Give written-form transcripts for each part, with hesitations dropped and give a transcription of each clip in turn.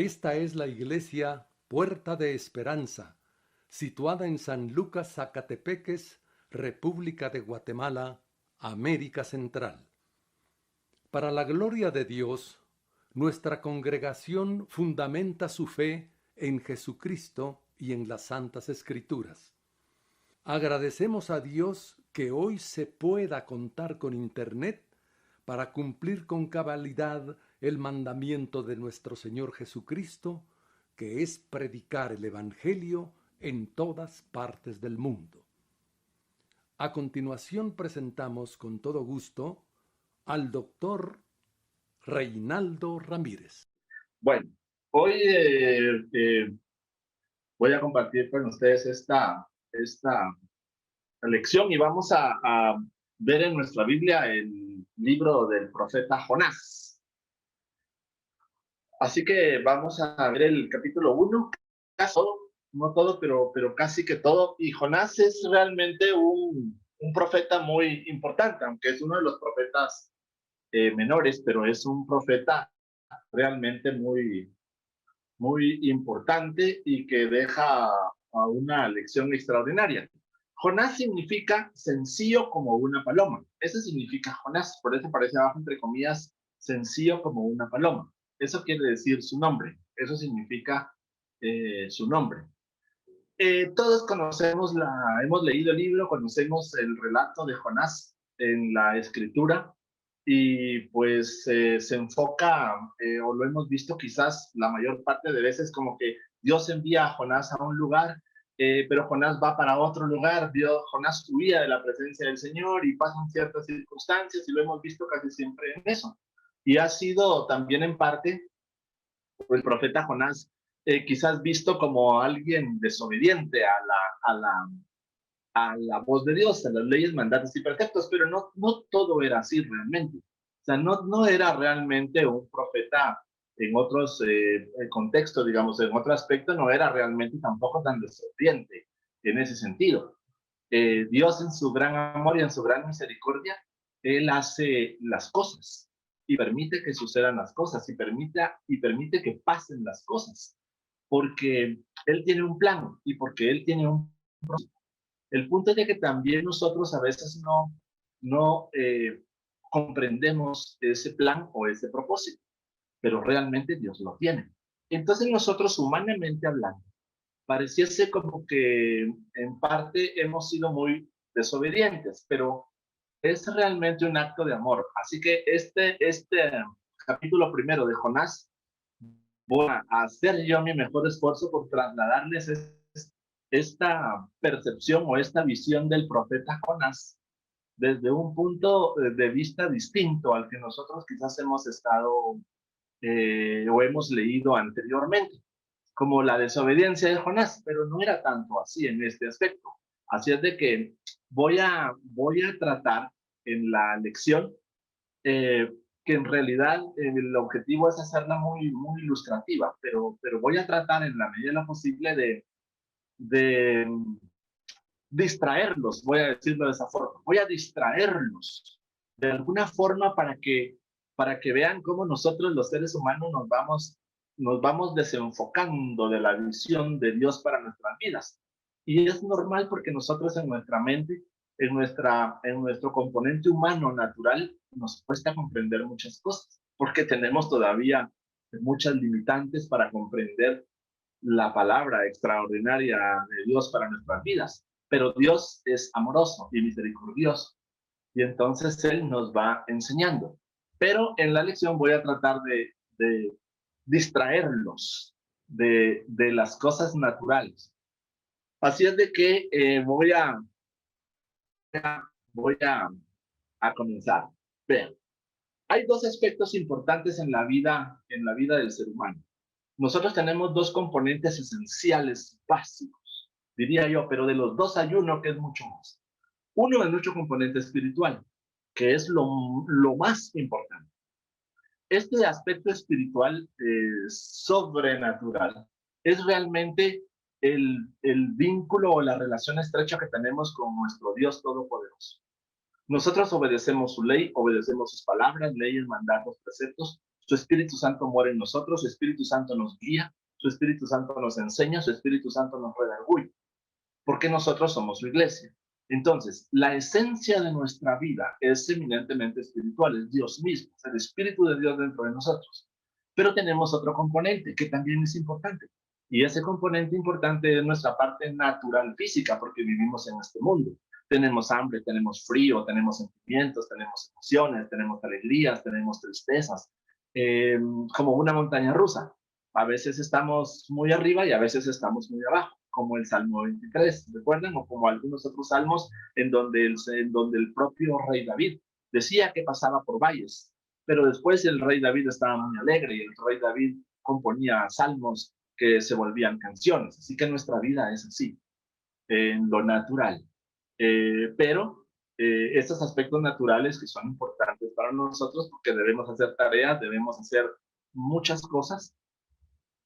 Esta es la iglesia Puerta de Esperanza, situada en San Lucas, Zacatepeques, República de Guatemala, América Central. Para la gloria de Dios, nuestra congregación fundamenta su fe en Jesucristo y en las Santas Escrituras. Agradecemos a Dios que hoy se pueda contar con Internet para cumplir con cabalidad el mandamiento de nuestro Señor Jesucristo, que es predicar el Evangelio en todas partes del mundo. A continuación presentamos con todo gusto al doctor Reinaldo Ramírez. Bueno, hoy voy a compartir con ustedes esta lección y vamos a ver en nuestra Biblia el libro del profeta Jonás. Así que vamos a ver el capítulo 1, casi todo, no todo, pero casi que todo. Y Jonás es realmente un profeta muy importante, aunque es uno de los profetas menores, pero es un profeta realmente muy importante y que deja a una lección extraordinaria. Jonás significa sencillo como una paloma. Eso significa Jonás, por eso aparece abajo entre comillas, sencillo como una paloma. Eso quiere decir su nombre, eso significa su nombre. Todos hemos leído el libro, conocemos el relato de Jonás en la escritura, y pues se enfoca, o lo hemos visto quizás la mayor parte de veces, como que Dios envía a Jonás a un lugar, pero Jonás va para otro lugar. Jonás huía de la presencia del Señor y pasan ciertas circunstancias, y lo hemos visto casi siempre en eso. Y ha sido también en parte el profeta Jonás quizás visto como alguien desobediente a la voz de Dios, a las leyes, mandatos y preceptos, pero no todo era así realmente. O sea, no era realmente un profeta en otros contextos, digamos, en otro aspecto, no era realmente tampoco tan desobediente en ese sentido. Dios en su gran amor y en su gran misericordia, Él hace las cosas y permite que sucedan las cosas y permite que pasen las cosas, porque Él tiene un plan y porque Él tiene un propósito. El punto es de que también nosotros a veces no comprendemos ese plan o ese propósito, pero realmente Dios lo tiene. Entonces nosotros, humanamente hablando, pareciese como que en parte hemos sido muy desobedientes, pero es realmente un acto de amor. Así que este capítulo primero de Jonás, voy a hacer yo mi mejor esfuerzo por trasladarles esta percepción o esta visión del profeta Jonás desde un punto de vista distinto al que nosotros quizás hemos estado o hemos leído anteriormente, como la desobediencia de Jonás, pero no era tanto así en este aspecto. Así es de que voy a tratar en la lección que en realidad el objetivo es hacerla muy ilustrativa, pero voy a tratar en la medida de lo posible de distraerlos, voy a decirlo de esa forma, voy a distraerlos de alguna forma para que vean cómo nosotros los seres humanos nos vamos desenfocando de la visión de Dios para nuestras vidas. Y es normal porque nosotros en nuestra mente, en nuestro componente humano natural, nos cuesta comprender muchas cosas, porque tenemos todavía muchas limitantes para comprender la palabra extraordinaria de Dios para nuestras vidas. Pero Dios es amoroso y misericordioso, y entonces Él nos va enseñando. Pero en la lección voy a tratar de distraerlos de las cosas naturales. Así es de que voy a comenzar. Vean, hay dos aspectos importantes en la vida del ser humano. Nosotros tenemos dos componentes esenciales, básicos, diría yo, pero de los dos hay uno que es mucho más. Uno es nuestro componente espiritual, que es lo más importante. Este aspecto espiritual sobrenatural es realmente el vínculo o la relación estrecha que tenemos con nuestro Dios Todopoderoso. Nosotros obedecemos su ley, obedecemos sus palabras, leyes, mandatos, preceptos, Su Espíritu Santo mora en nosotros, su Espíritu Santo nos guía, su Espíritu Santo nos enseña, su Espíritu Santo nos redarguye, porque nosotros somos su iglesia. Entonces, la esencia de nuestra vida es eminentemente espiritual, es Dios mismo, es el Espíritu de Dios dentro de nosotros. Pero tenemos otro componente que también es importante. Y ese componente importante es nuestra parte natural física, porque vivimos en este mundo. Tenemos hambre, tenemos frío, tenemos sentimientos, tenemos emociones, tenemos alegrías, tenemos tristezas, como una montaña rusa. A veces estamos muy arriba y a veces estamos muy abajo, como el Salmo 23, ¿recuerdan? O como algunos otros salmos en donde el propio rey David decía que pasaba por valles, pero después el rey David estaba muy alegre y el rey David componía salmos que se volvían canciones. Así que nuestra vida es así, en lo natural. Pero estos aspectos naturales que son importantes para nosotros porque debemos hacer tareas, debemos hacer muchas cosas,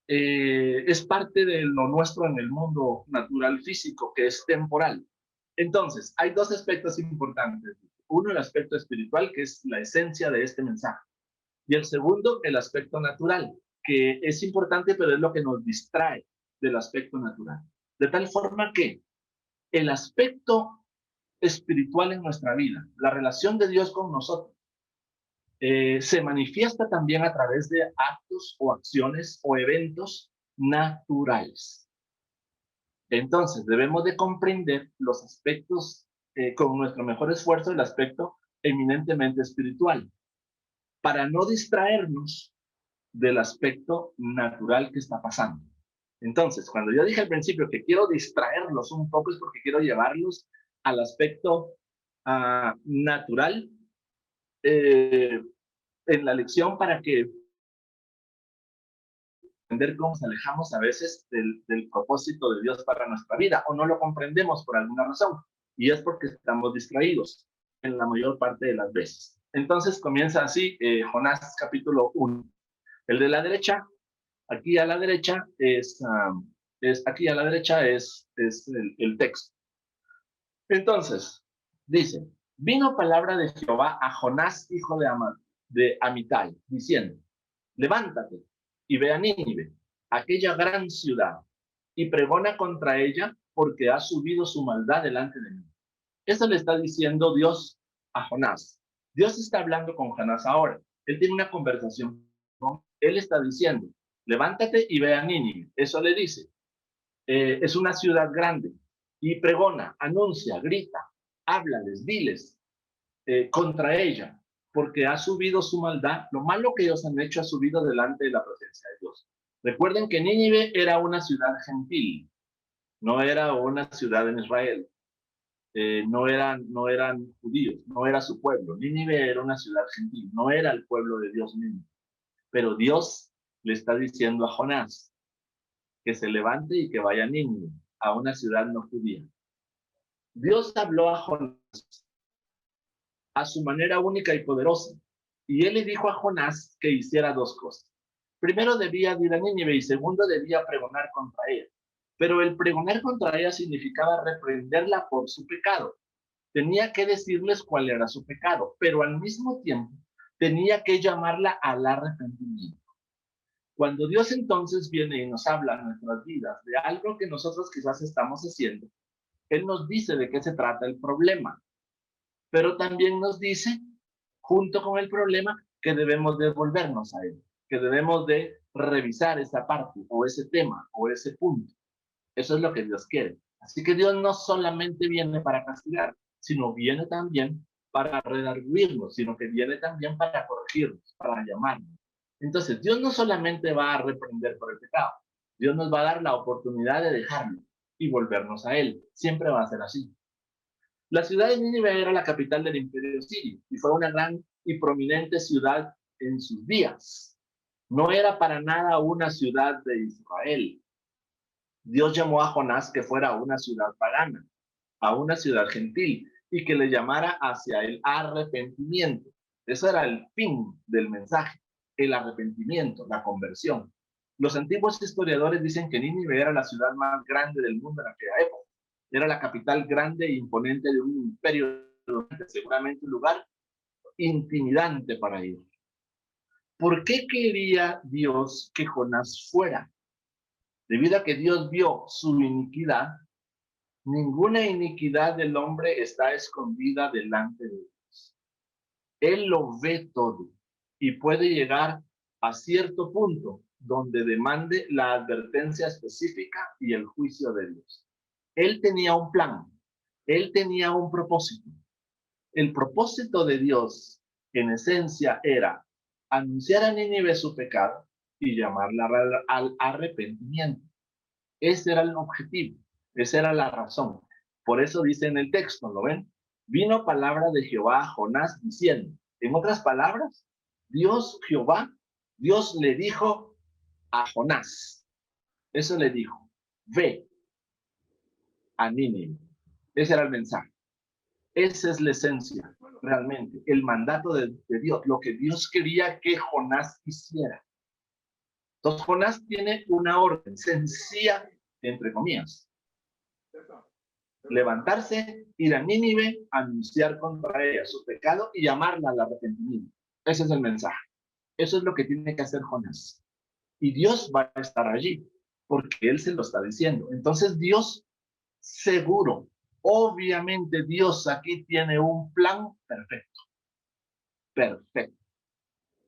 es parte de lo nuestro en el mundo natural físico, que es temporal. Entonces, hay dos aspectos importantes. Uno, el aspecto espiritual, que es la esencia de este mensaje. Y el segundo, el aspecto natural, que es importante, pero es lo que nos distrae del aspecto natural. De tal forma que el aspecto espiritual en nuestra vida, la relación de Dios con nosotros, se manifiesta también a través de actos o acciones o eventos naturales. Entonces, debemos de comprender los aspectos, con nuestro mejor esfuerzo, el aspecto eminentemente espiritual, para no distraernos del aspecto natural que está pasando. Entonces, cuando yo dije al principio que quiero distraerlos un poco, es porque quiero llevarlos al aspecto natural en la lección, para que entender cómo nos alejamos a veces del propósito de Dios para nuestra vida, o no lo comprendemos por alguna razón, y es porque estamos distraídos en la mayor parte de las veces. Entonces comienza así Jonás capítulo 1. El de la derecha, aquí a la derecha aquí a la derecha es el texto. Entonces, dice, vino palabra de Jehová a Jonás, hijo de Amitai, diciendo, levántate y ve a Nínive, aquella gran ciudad, y pregona contra ella, porque ha subido su maldad delante de mí. Eso le está diciendo Dios a Jonás. Dios está hablando con Jonás ahora. Él tiene una conversación. Él está diciendo, levántate y ve a Nínive. Eso le dice. Es una ciudad grande. Y pregona, anuncia, grita, háblales, diles contra ella, porque ha subido su maldad. Lo malo que ellos han hecho ha subido delante de la presencia de Dios. Recuerden que Nínive era una ciudad gentil, no era una ciudad en Israel. No eran judíos, no era su pueblo. Nínive era una ciudad gentil, no era el pueblo de Dios mismo. Pero Dios le está diciendo a Jonás que se levante y que vaya a Nínive, a una ciudad no judía. Dios habló a Jonás a su manera única y poderosa, y él le dijo a Jonás que hiciera dos cosas. Primero, debía ir a Nínive, y segundo, debía pregonar contra ella. Pero el pregonar contra ella significaba reprenderla por su pecado. Tenía que decirles cuál era su pecado, pero al mismo tiempo tenía que llamarla al arrepentimiento. Cuando Dios entonces viene y nos habla en nuestras vidas de algo que nosotros quizás estamos haciendo, Él nos dice de qué se trata el problema, pero también nos dice, junto con el problema, que debemos de volvernos a Él, que debemos de revisar esa parte o ese tema o ese punto. Eso es lo que Dios quiere. Así que Dios no solamente viene para castigar, sino viene también para redarguirnos, sino que viene también para corregirnos, para llamarnos. Entonces, Dios no solamente va a reprender por el pecado, Dios nos va a dar la oportunidad de dejarlo y volvernos a Él. Siempre va a ser así. La ciudad de Nínive era la capital del imperio sirio y fue una gran y prominente ciudad en sus días. No era para nada una ciudad de Israel. Dios llamó a Jonás que fuera a una ciudad pagana, a una ciudad gentil, y que le llamara hacia el arrepentimiento. Eso era el fin del mensaje, el arrepentimiento, la conversión. Los antiguos historiadores dicen que Nínive era la ciudad más grande del mundo en aquella época. Era la capital grande e imponente de un imperio, seguramente un lugar intimidante para ir. ¿Por qué quería Dios que Jonás fuera? Debido a que Dios vio su iniquidad, ninguna iniquidad del hombre está escondida delante de Dios. Él lo ve todo y puede llegar a cierto punto donde demande la advertencia específica y el juicio de Dios. Él tenía un plan, él tenía un propósito. El propósito de Dios, en esencia, era anunciar a Nínive su pecado y llamarla al arrepentimiento. Ese era el objetivo, esa era la razón. Por eso dice en el texto, ¿lo ven? Vino palabra de Jehová a Jonás diciendo, en otras palabras, Dios le dijo a Jonás, eso le dijo, ve a Nínive. Ese era el mensaje. Esa es la esencia, realmente, el mandato de Dios, lo que Dios quería que Jonás hiciera. Entonces, Jonás tiene una orden sencilla, entre comillas. Levantarse, ir a Nínive, anunciar contra ella su pecado y llamarla al arrepentimiento. Ese es el mensaje. Eso es lo que tiene que hacer Jonás. Y Dios va a estar allí, porque Él se lo está diciendo. Entonces Dios, seguro, obviamente Dios aquí tiene un plan perfecto. Perfecto.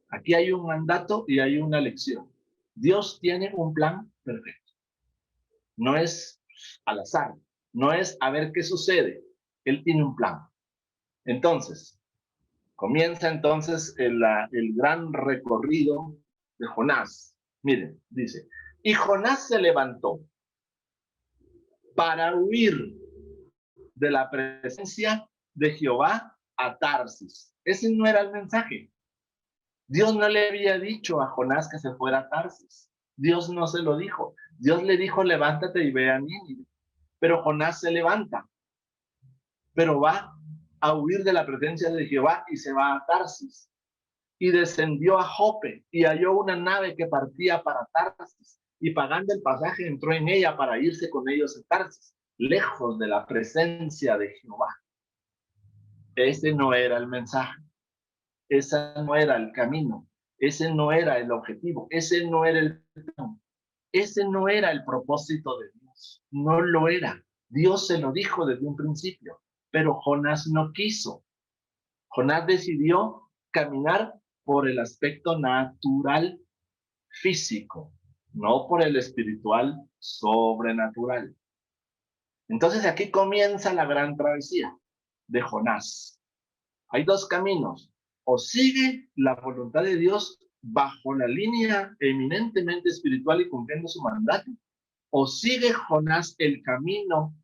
Aquí hay un mandato y hay una lección. Dios tiene un plan perfecto. No es al azar, no es a ver qué sucede. Él tiene un plan. Entonces, comienza entonces el gran recorrido de Jonás. Miren, dice, y Jonás se levantó para huir de la presencia de Jehová a Tarsis. Ese no era el mensaje. Dios no le había dicho a Jonás que se fuera a Tarsis. Dios no se lo dijo. Dios le dijo, levántate y ve a Nínive. Pero Jonás se levanta, pero va a huir de la presencia de Jehová y se va a Tarsis. Y descendió a Jope y halló una nave que partía para Tarsis. Y pagando el pasaje entró en ella para irse con ellos a Tarsis, lejos de la presencia de Jehová. Ese no era el mensaje. Ese no era el camino. Ese no era el objetivo. Ese no era el plan. Ese no era el propósito de Dios. No lo era. Dios se lo dijo desde un principio, pero Jonás no quiso. Jonás decidió caminar por el aspecto natural, físico, no por el espiritual, sobrenatural. Entonces aquí comienza la gran travesía de Jonás. Hay dos caminos. O sigue la voluntad de Dios bajo la línea eminentemente espiritual y cumpliendo su mandato, o sigue Jonás el camino,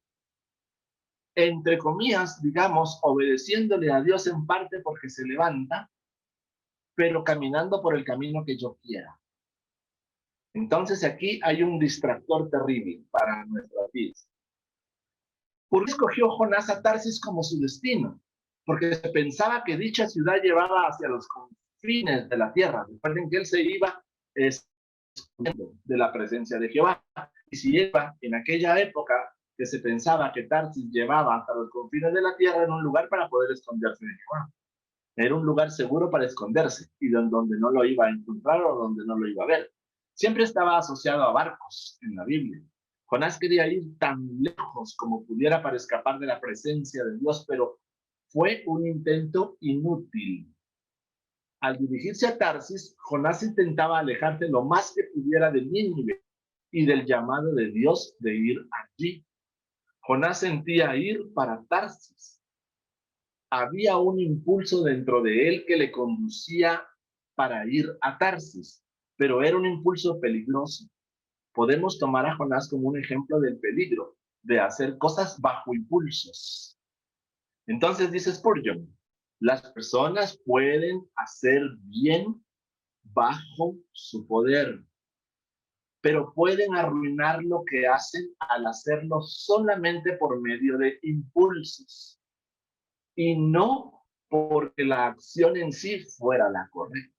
entre comillas, digamos, obedeciéndole a Dios en parte porque se levanta, pero caminando por el camino que yo quiera. Entonces aquí hay un distractor terrible para nuestras vidas. ¿Por qué escogió Jonás a Tarsis como su destino? Porque se pensaba que dicha ciudad llevaba hacia los confines de la tierra. Recuerden que él se iba escondiendo de la presencia de Jehová. Y si iba en aquella época que se pensaba que Tarsis llevaba hasta los confines de la tierra, era un lugar para poder esconderse de Jehová. Era un lugar seguro para esconderse y donde no lo iba a encontrar o donde no lo iba a ver. Siempre estaba asociado a barcos en la Biblia. Jonás quería ir tan lejos como pudiera para escapar de la presencia de Dios, pero fue un intento inútil. Al dirigirse a Tarsis, Jonás intentaba alejarse lo más que pudiera de Nínive y del llamado de Dios de ir allí. Jonás sentía ir para Tarsis. Había un impulso dentro de él que le conducía para ir a Tarsis, pero era un impulso peligroso. Podemos tomar a Jonás como un ejemplo del peligro de hacer cosas bajo impulsos. Entonces dice Spurgeon, las personas pueden hacer bien bajo su poder, pero pueden arruinar lo que hacen al hacerlo solamente por medio de impulsos y no porque la acción en sí fuera la correcta.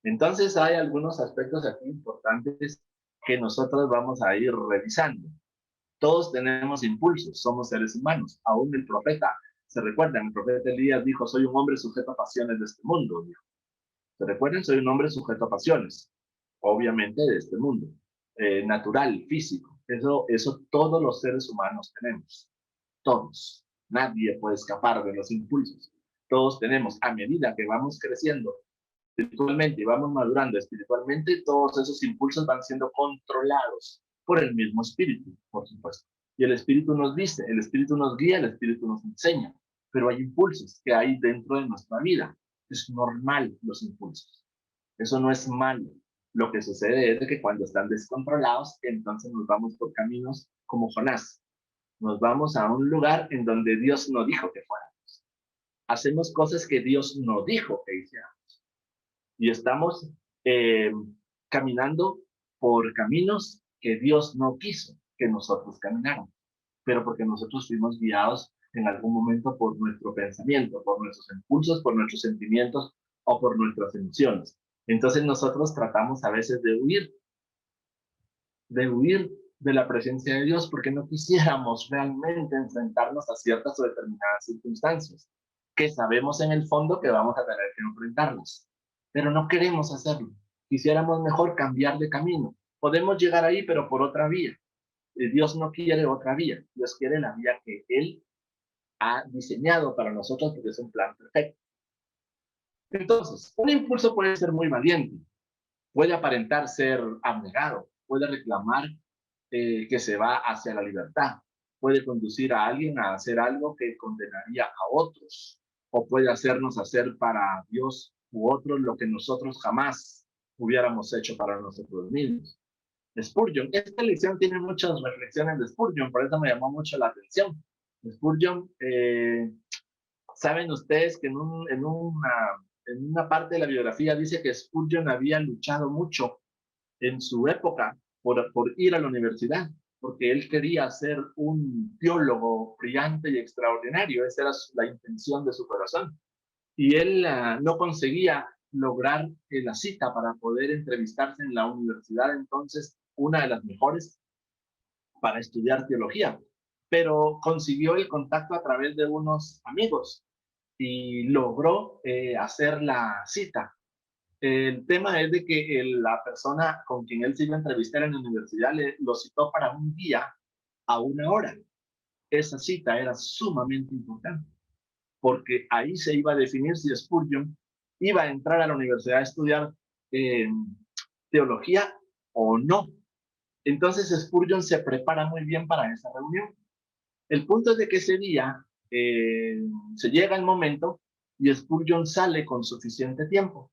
Entonces hay algunos aspectos aquí importantes que nosotros vamos a ir revisando. Todos tenemos impulsos, somos seres humanos. Aún el profeta, se recuerdan, el profeta Elías dijo, soy un hombre sujeto a pasiones de este mundo, dijo. ¿Se recuerdan? Soy un hombre sujeto a pasiones, obviamente de este mundo, natural, físico. Eso todos los seres humanos tenemos, todos. Nadie puede escapar de los impulsos. Todos tenemos, a medida que vamos creciendo espiritualmente y vamos madurando espiritualmente, todos esos impulsos van siendo controlados por el mismo espíritu, por supuesto. Y el espíritu nos dice, el espíritu nos guía, el espíritu nos enseña, pero hay impulsos que hay dentro de nuestra vida. Es normal los impulsos. Eso no es malo. Lo que sucede es que cuando están descontrolados, entonces nos vamos por caminos como Jonás. Nos vamos a un lugar en donde Dios no dijo que fuéramos. Hacemos cosas que Dios no dijo que hiciéramos. Y estamos caminando por caminos que Dios no quiso que nosotros camináramos, pero porque nosotros fuimos guiados en algún momento por nuestro pensamiento, por nuestros impulsos, por nuestros sentimientos o por nuestras emociones. Entonces nosotros tratamos a veces de huir de la presencia de Dios porque no quisiéramos realmente enfrentarnos a ciertas o determinadas circunstancias que sabemos en el fondo que vamos a tener que enfrentarlas, pero no queremos hacerlo. Quisiéramos mejor cambiar de camino. Podemos llegar ahí, pero por otra vía. Dios no quiere otra vía. Dios quiere la vía que Él ha diseñado para nosotros porque es un plan perfecto. Entonces, un impulso puede ser muy valiente, puede aparentar ser abnegado, puede reclamar que se va hacia la libertad, puede conducir a alguien a hacer algo que condenaría a otros, o puede hacernos hacer para Dios u otros lo que nosotros jamás hubiéramos hecho para nosotros mismos. Spurgeon, esta lección tiene muchas reflexiones de Spurgeon, por eso me llamó mucho la atención. Spurgeon, saben ustedes que en una parte de la biografía dice que Spurgeon había luchado mucho en su época por ir a la universidad, porque él quería ser un teólogo brillante y extraordinario. Esa era la intención de su corazón. Y él no conseguía lograr la cita para poder entrevistarse en la universidad, entonces una de las mejores para estudiar teología, pero consiguió el contacto a través de unos amigos y logró hacer la cita. El tema es de que la persona con quien él se iba a entrevistar en la universidad lo citó para un día a 1 hora. Esa cita era sumamente importante, porque ahí se iba a definir si Spurgeon iba a entrar a la universidad a estudiar teología o no. Entonces Spurgeon se prepara muy bien para esa reunión. El punto es de que ese día se llega el momento y Spurgeon sale con suficiente tiempo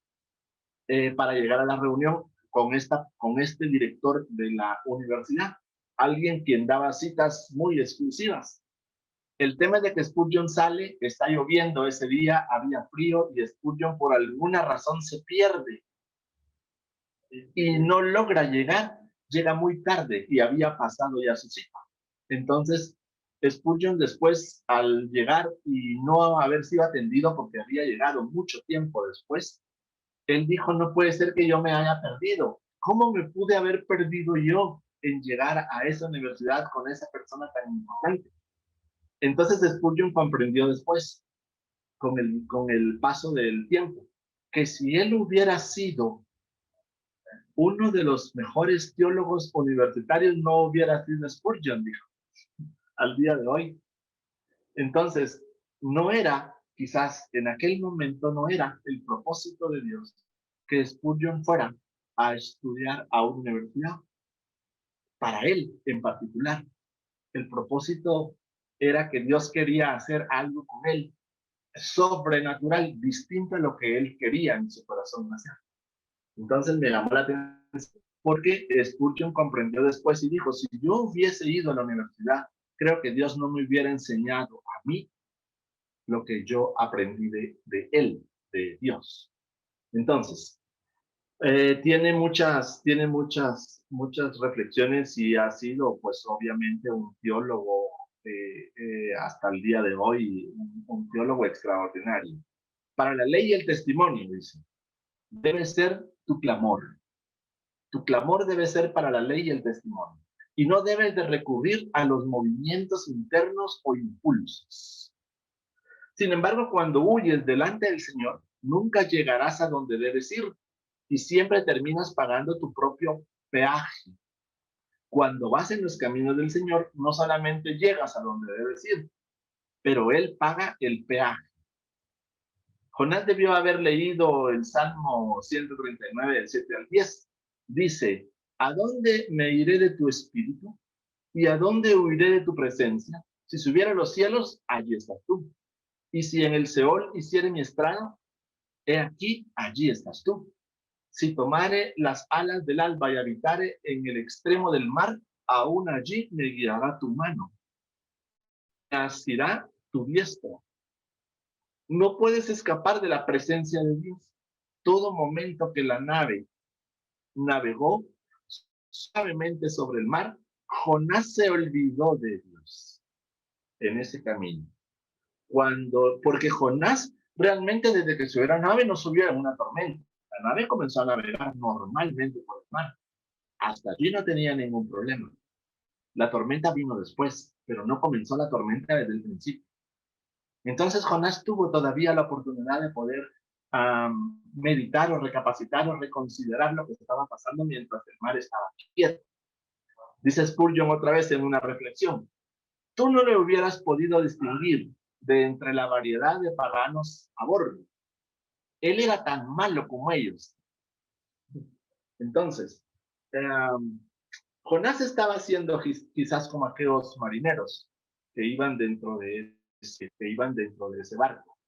para llegar a la reunión con este director de la universidad, alguien quien daba citas muy exclusivas. El tema es de que Spurgeon sale, está lloviendo ese día, había frío y Spurgeon por alguna razón se pierde y no logra llegar, llega muy tarde y había pasado ya su cita. Entonces, Spurgeon después, al llegar y no haber sido atendido porque había llegado mucho tiempo después, él dijo, no puede ser que yo me haya perdido. ¿Cómo me pude haber perdido yo en llegar a esa universidad con esa persona tan importante? Entonces Spurgeon comprendió después, con el paso del tiempo, que si él hubiera sido uno de los mejores teólogos universitarios, no hubiera sido Spurgeon, dijo, al día de hoy. Entonces, no era, quizás en aquel momento no era el propósito de Dios que Spurgeon fuera a estudiar a una universidad. Para él en particular, el propósito era que Dios quería hacer algo con él sobrenatural, distinto a lo que él quería en su corazón nacer. Entonces me llamó la atención porque Spurgeon comprendió después y dijo, si yo hubiese ido a la universidad, creo que Dios no me hubiera enseñado a mí lo que yo aprendí de él, de Dios. Entonces, muchas reflexiones y ha sido, pues, obviamente un teólogo hasta el día de hoy, un teólogo extraordinario. Para la ley y el testimonio, dice, debe ser tu clamor. Tu clamor debe ser para la ley y el testimonio. Y no debes de recurrir a los movimientos internos o impulsos. Sin embargo, cuando huyes delante del Señor, nunca llegarás a donde debes ir y siempre terminas pagando tu propio peaje. Cuando vas en los caminos del Señor, no solamente llegas a donde debes ir, pero Él paga el peaje. Jonás debió haber leído el Salmo 139, del 7 al 10. Dice, ¿a dónde me iré de tu espíritu? ¿Y a dónde huiré de tu presencia? Si subiera a los cielos, allí estás tú. Y si en el Seol hiciere mi estrado, he aquí, allí estás tú. Si tomare las alas del alba y habitare en el extremo del mar, aún allí me guiará tu mano. Me asirá tu diestra. No puedes escapar de la presencia de Dios. Todo momento que la nave navegó suavemente sobre el mar, Jonás se olvidó de Dios en ese camino. Porque Jonás realmente desde que subió a la nave no subió en una tormenta. La nave comenzó a navegar normalmente por el mar. Hasta allí no tenía ningún problema. La tormenta vino después, pero no comenzó la tormenta desde el principio. Entonces Jonás tuvo todavía la oportunidad de poder meditar o recapacitar o reconsiderar lo que estaba pasando mientras el mar estaba quieto. Dice Spurgeon otra vez en una reflexión, tú no le hubieras podido distinguir de entre la variedad de paganos a bordo. Él era tan malo como ellos. Entonces, Jonás estaba haciendo quizás como aquellos marineros que iban dentro de ese barco.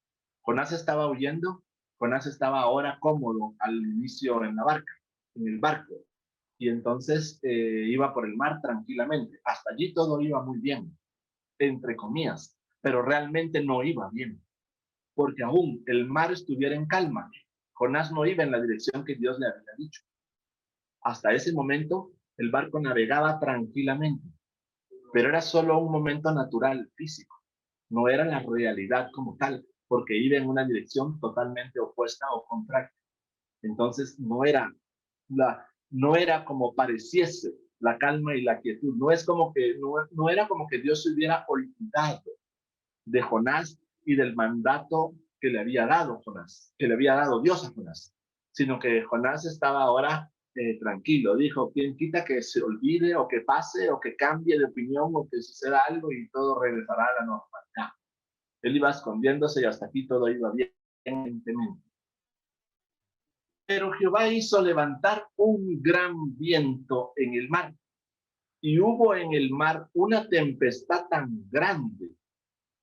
Jonás estaba huyendo, Jonás estaba ahora cómodo al inicio en el barco, y entonces iba por el mar tranquilamente. Hasta allí todo iba muy bien, entre comillas, pero realmente no iba bien, porque aún el mar estuviera en calma, Jonás no iba en la dirección que Dios le había dicho. Hasta ese momento, el barco navegaba tranquilamente, pero era solo un momento natural, físico. No era la realidad como tal, porque iba en una dirección totalmente opuesta o contraria. Entonces, no era como pareciese la calma y la quietud. No era como que Dios se hubiera olvidado de Jonás y del mandato que le había dado Jonás, que le había dado Dios a Jonás, sino que Jonás estaba ahora tranquilo. Dijo, ¿quién quita que se olvide o que pase o que cambie de opinión o que suceda algo y todo regresará a la normalidad? Él iba escondiéndose y hasta aquí todo iba bien. Pero Jehová hizo levantar un gran viento en el mar, y hubo en el mar una tempestad tan grande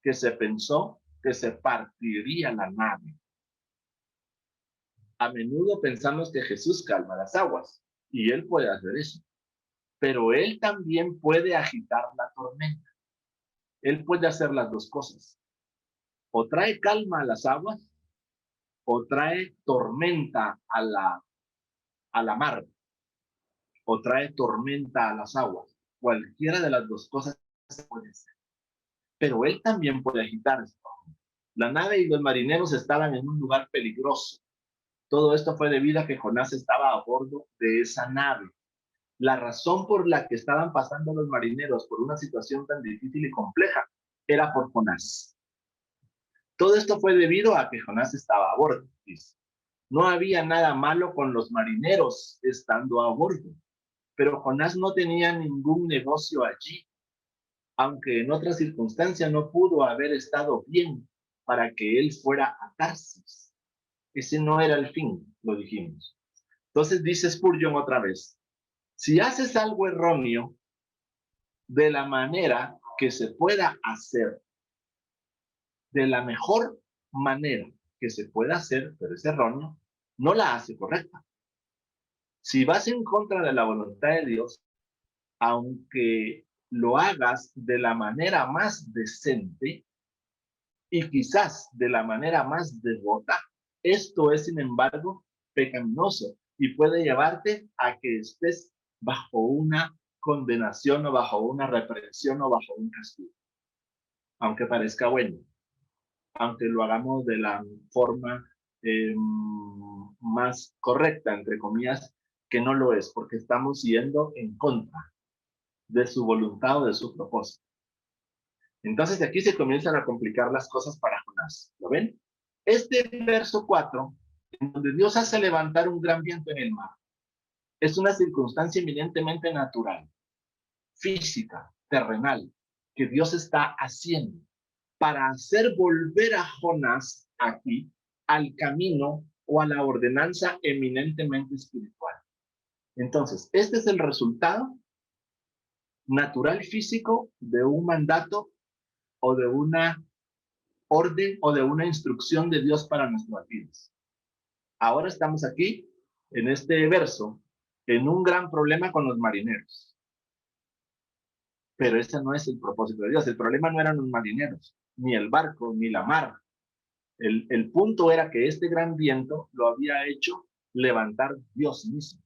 que se pensó que se partiría la nave. A menudo pensamos que Jesús calma las aguas, y Él puede hacer eso, pero Él también puede agitar la tormenta. Él puede hacer las dos cosas. O trae calma a las aguas, o trae tormenta a la mar, o trae tormenta a las aguas. Cualquiera de las dos cosas se puede hacer. Pero Él también puede agitar esto. La nave y los marineros estaban en un lugar peligroso. Todo esto fue debido a que Jonás estaba a bordo de esa nave. La razón por la que estaban pasando los marineros por una situación tan difícil y compleja era por Jonás. Todo esto fue debido a que Jonás estaba a bordo. Dice. No había nada malo con los marineros estando a bordo, pero Jonás no tenía ningún negocio allí, aunque en otras circunstancias no pudo haber estado bien para que él fuera a Tarsis. Ese no era el fin, lo dijimos. Entonces dice Spurgeon otra vez, si haces algo erróneo de la manera que se pueda hacer, de la mejor manera que se pueda hacer, pero es erróneo, no la hace correcta. Si vas en contra de la voluntad de Dios, aunque lo hagas de la manera más decente y quizás de la manera más devota, esto es, sin embargo, pecaminoso y puede llevarte a que estés bajo una condenación o bajo una reprensión o bajo un castigo. Aunque parezca bueno, aunque lo hagamos de la forma más correcta, entre comillas, que no lo es, porque estamos yendo en contra de su voluntad o de su propósito. Entonces de aquí se comienzan a complicar las cosas para Jonás. ¿Lo ven? Este verso 4, en donde Dios hace levantar un gran viento en el mar, es una circunstancia eminentemente natural, física, terrenal, que Dios está haciendo para hacer volver a Jonás aquí al camino o a la ordenanza eminentemente espiritual. Entonces, este es el resultado natural físico de un mandato o de una orden o de una instrucción de Dios para nuestras vidas. Ahora estamos aquí, en este verso, en un gran problema con los marineros. Pero ese no es el propósito de Dios. El problema no eran los marineros, ni el barco, ni la mar. El punto era que este gran viento lo había hecho levantar Dios mismo.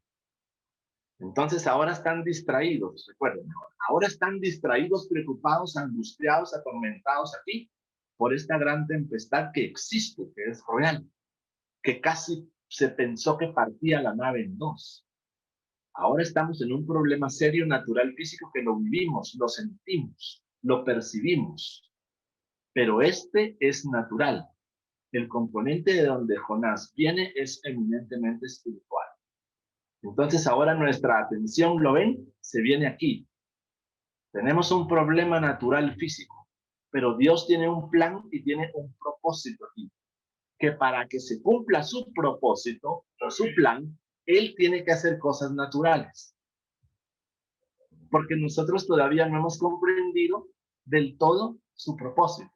Entonces ahora están distraídos, recuerden, ahora están distraídos, preocupados, angustiados, atormentados aquí por esta gran tempestad que existe, que es real, que casi se pensó que partía la nave en dos. Ahora estamos en un problema serio, natural, físico, que lo vivimos, lo sentimos, lo percibimos, pero este es natural. El componente de donde Jonás viene es eminentemente espiritual. Entonces ahora nuestra atención, ¿lo ven? Se viene aquí. Tenemos un problema natural físico, pero Dios tiene un plan y tiene un propósito aquí, que para que se cumpla su propósito o su plan, Él tiene que hacer cosas naturales. Porque nosotros todavía no hemos comprendido del todo su propósito.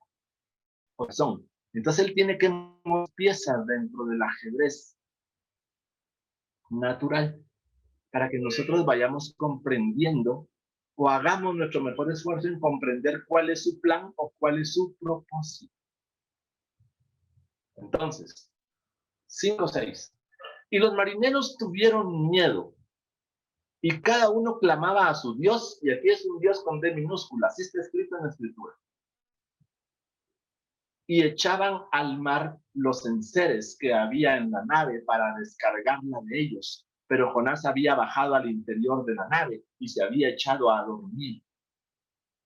O son. Entonces Él tiene que mover piezas dentro del ajedrez natural para que nosotros vayamos comprendiendo o hagamos nuestro mejor esfuerzo en comprender cuál es su plan o cuál es su propósito. Entonces, 5:6. Y los marineros tuvieron miedo, y cada uno clamaba a su Dios, y aquí es un Dios con D minúscula, así está escrito en la Escritura. Y echaban al mar los enseres que había en la nave para descargarla de ellos. Pero Jonás había bajado al interior de la nave y se había echado a dormir.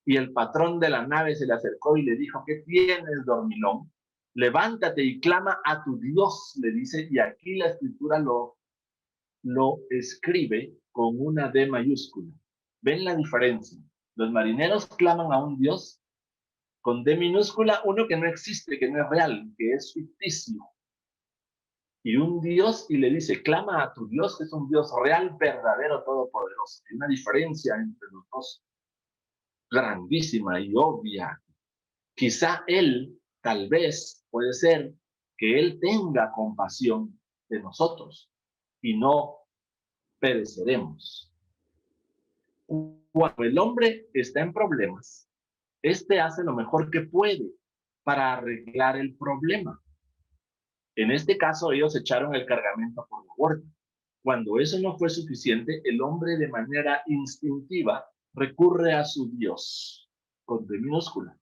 Y el patrón de la nave se le acercó y le dijo: ¿qué tienes, dormilón? Levántate y clama a tu Dios, le dice, y aquí la Escritura lo escribe con una D mayúscula. ¿Ven la diferencia? Los marineros claman a un Dios con D minúscula, uno que no existe, que no es real, que es ficticio. Y un Dios, y le dice, clama a tu Dios, que es un Dios real, verdadero, todopoderoso. Hay una diferencia entre los dos, grandísima y obvia. Quizá Él, tal vez, puede ser que Él tenga compasión de nosotros y no pereceremos. Cuando el hombre está en problemas, este hace lo mejor que puede para arreglar el problema. En este caso, ellos echaron el cargamento por la borda. Cuando eso no fue suficiente, el hombre de manera instintiva recurre a su Dios, con D minúscula.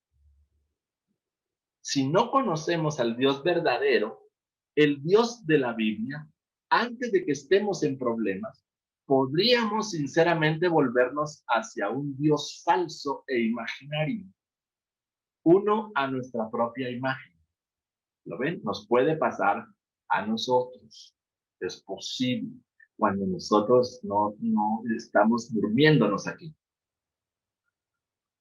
Si no conocemos al Dios verdadero, el Dios de la Biblia, antes de que estemos en problemas, podríamos sinceramente volvernos hacia un Dios falso e imaginario, uno a nuestra propia imagen. ¿Lo ven? Nos puede pasar a nosotros. Es posible cuando nosotros no estamos durmiéndonos aquí.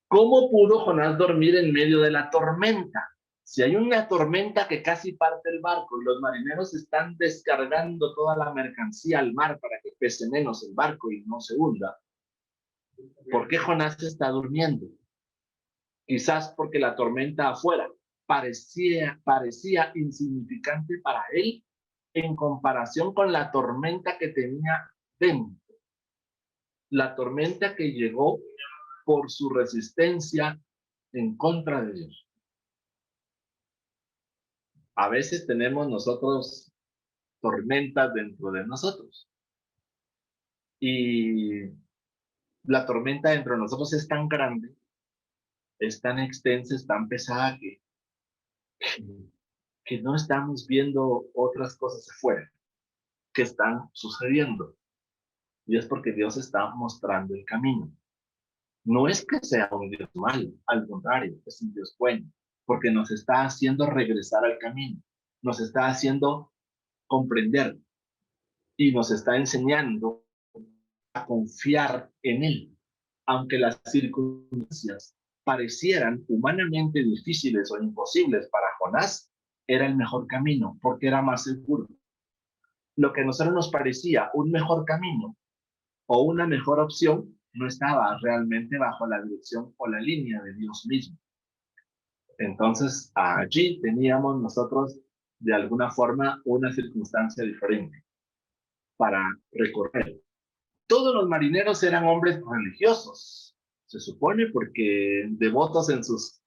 ¿Cómo pudo Jonás dormir en medio de la tormenta? Si hay una tormenta que casi parte el barco y los marineros están descargando toda la mercancía al mar para que pese menos el barco y no se hunda, ¿por qué Jonás está durmiendo? Quizás porque la tormenta afuera parecía insignificante para él en comparación con la tormenta que tenía dentro. La tormenta que llegó por su resistencia en contra de Dios. A veces tenemos nosotros tormentas dentro de nosotros. Y la tormenta dentro de nosotros es tan grande, es tan extensa, es tan pesada que no estamos viendo otras cosas afuera que están sucediendo. Y es porque Dios está mostrando el camino. No es que sea un Dios malo, al contrario, es un Dios bueno, porque nos está haciendo regresar al camino. nos está haciendo comprender y nos está enseñando a confiar en Él, aunque las circunstancias parecieran humanamente difíciles o imposibles para Jonás, era el mejor camino porque era más seguro. Lo que a nosotros nos parecía un mejor camino o una mejor opción no estaba realmente bajo la dirección o la línea de Dios mismo. Entonces allí teníamos nosotros de alguna forma una circunstancia diferente para recorrer. Todos los marineros eran hombres religiosos, se supone, porque devotos en sus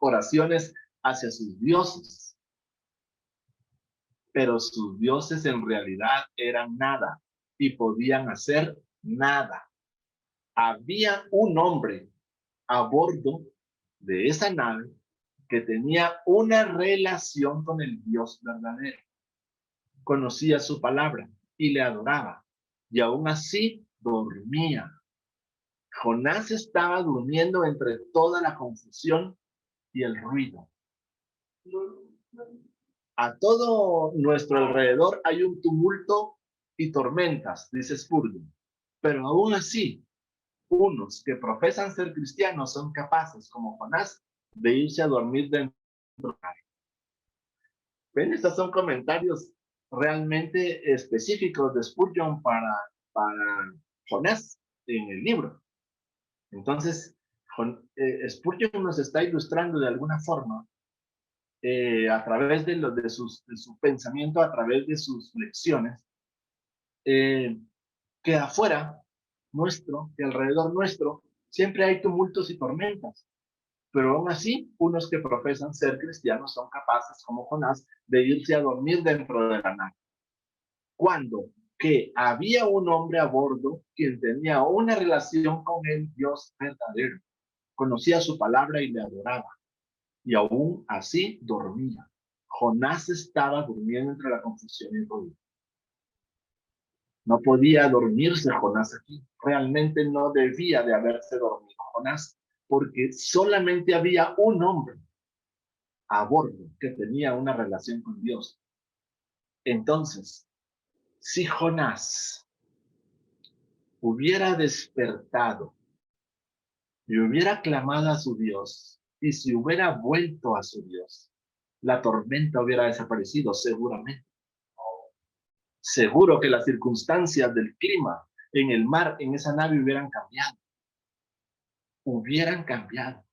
oraciones hacia sus dioses. Pero sus dioses en realidad eran nada y podían hacer nada. Había un hombre a bordo de esa nave que tenía una relación con el Dios verdadero. Conocía su palabra y le adoraba, y aún así dormía. Jonás estaba durmiendo entre toda la confusión y el ruido. A todo nuestro alrededor hay un tumulto y tormentas, dice Spurgeon, pero aún así, unos que profesan ser cristianos son capaces, como Jonás, de irse a dormir dentro del mar. ¿Ven? Estos son comentarios realmente específicos de Spurgeon para Jonás en el libro. Entonces, Spurgeon nos está ilustrando de alguna forma a través de su pensamiento, a través de sus lecciones, que afuera nuestro, que alrededor nuestro, siempre hay tumultos y tormentas. Pero aún así, unos que profesan ser cristianos son capaces, como Jonás, de irse a dormir dentro de la nave. Cuando que había un hombre a bordo quien tenía una relación con el Dios verdadero, conocía su palabra y le adoraba, y aún así dormía. Jonás estaba durmiendo entre la confusión y el ruido. No podía dormirse Jonás aquí. Realmente no debía de haberse dormido Jonás, porque solamente había un hombre a bordo que tenía una relación con Dios. Entonces, si Jonás hubiera despertado y hubiera clamado a su Dios, y si hubiera vuelto a su Dios, la tormenta hubiera desaparecido seguramente. Seguro que las circunstancias del clima en el mar, en esa nave, hubieran cambiado. Hubieran cambiado.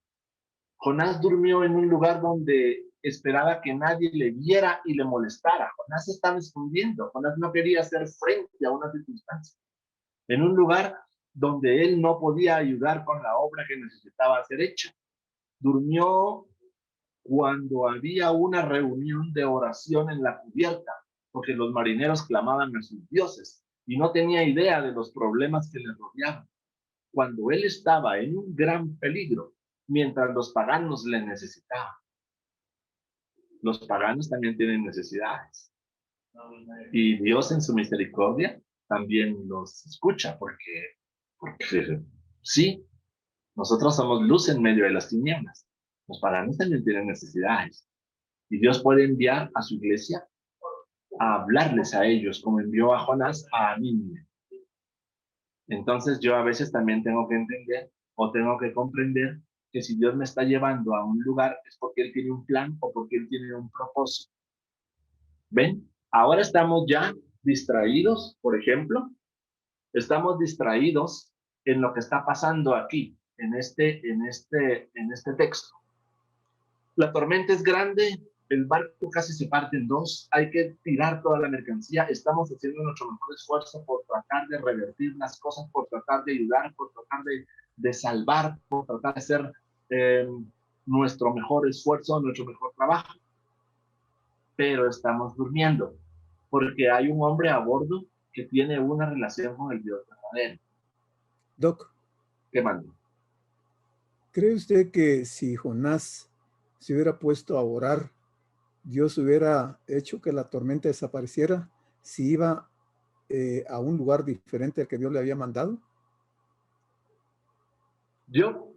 Jonás durmió en un lugar donde esperaba que nadie le viera y le molestara. Jonás se estaba escondiendo. Jonás no quería hacer frente a una circunstancia. En un lugar donde él no podía ayudar con la obra que necesitaba ser hecha. Durmió cuando había una reunión de oración en la cubierta, porque los marineros clamaban a sus dioses y no tenía idea de los problemas que le rodeaban. Cuando él estaba en un gran peligro, mientras los paganos le necesitaban. Los paganos también tienen necesidades. Y Dios en su misericordia también los escucha, porque sí, nosotros somos luz en medio de las tinieblas. Los paganos también tienen necesidades. Y Dios puede enviar a su iglesia a hablarles a ellos, como envió a Jonás a Nínive. Entonces yo a veces también tengo que entender o tengo que comprender que si Dios me está llevando a un lugar es porque Él tiene un plan o porque Él tiene un propósito. ¿Ven? Ahora estamos ya distraídos, por ejemplo, estamos distraídos en lo que está pasando aquí, en este texto. La tormenta es grande, el barco casi se parte en dos, hay que tirar toda la mercancía, estamos haciendo nuestro mejor esfuerzo por tratar de revertir las cosas, por tratar de ayudar, por tratar de salvar, por tratar de hacer nuestro mejor esfuerzo, nuestro mejor trabajo. Pero estamos durmiendo, porque hay un hombre a bordo que tiene una relación con el Dios verdadero. Doc, ¿Qué manda? ¿cree usted que si Jonás se hubiera puesto a orar, Dios hubiera hecho que la tormenta desapareciera si iba a un lugar diferente al que Dios le había mandado? Yo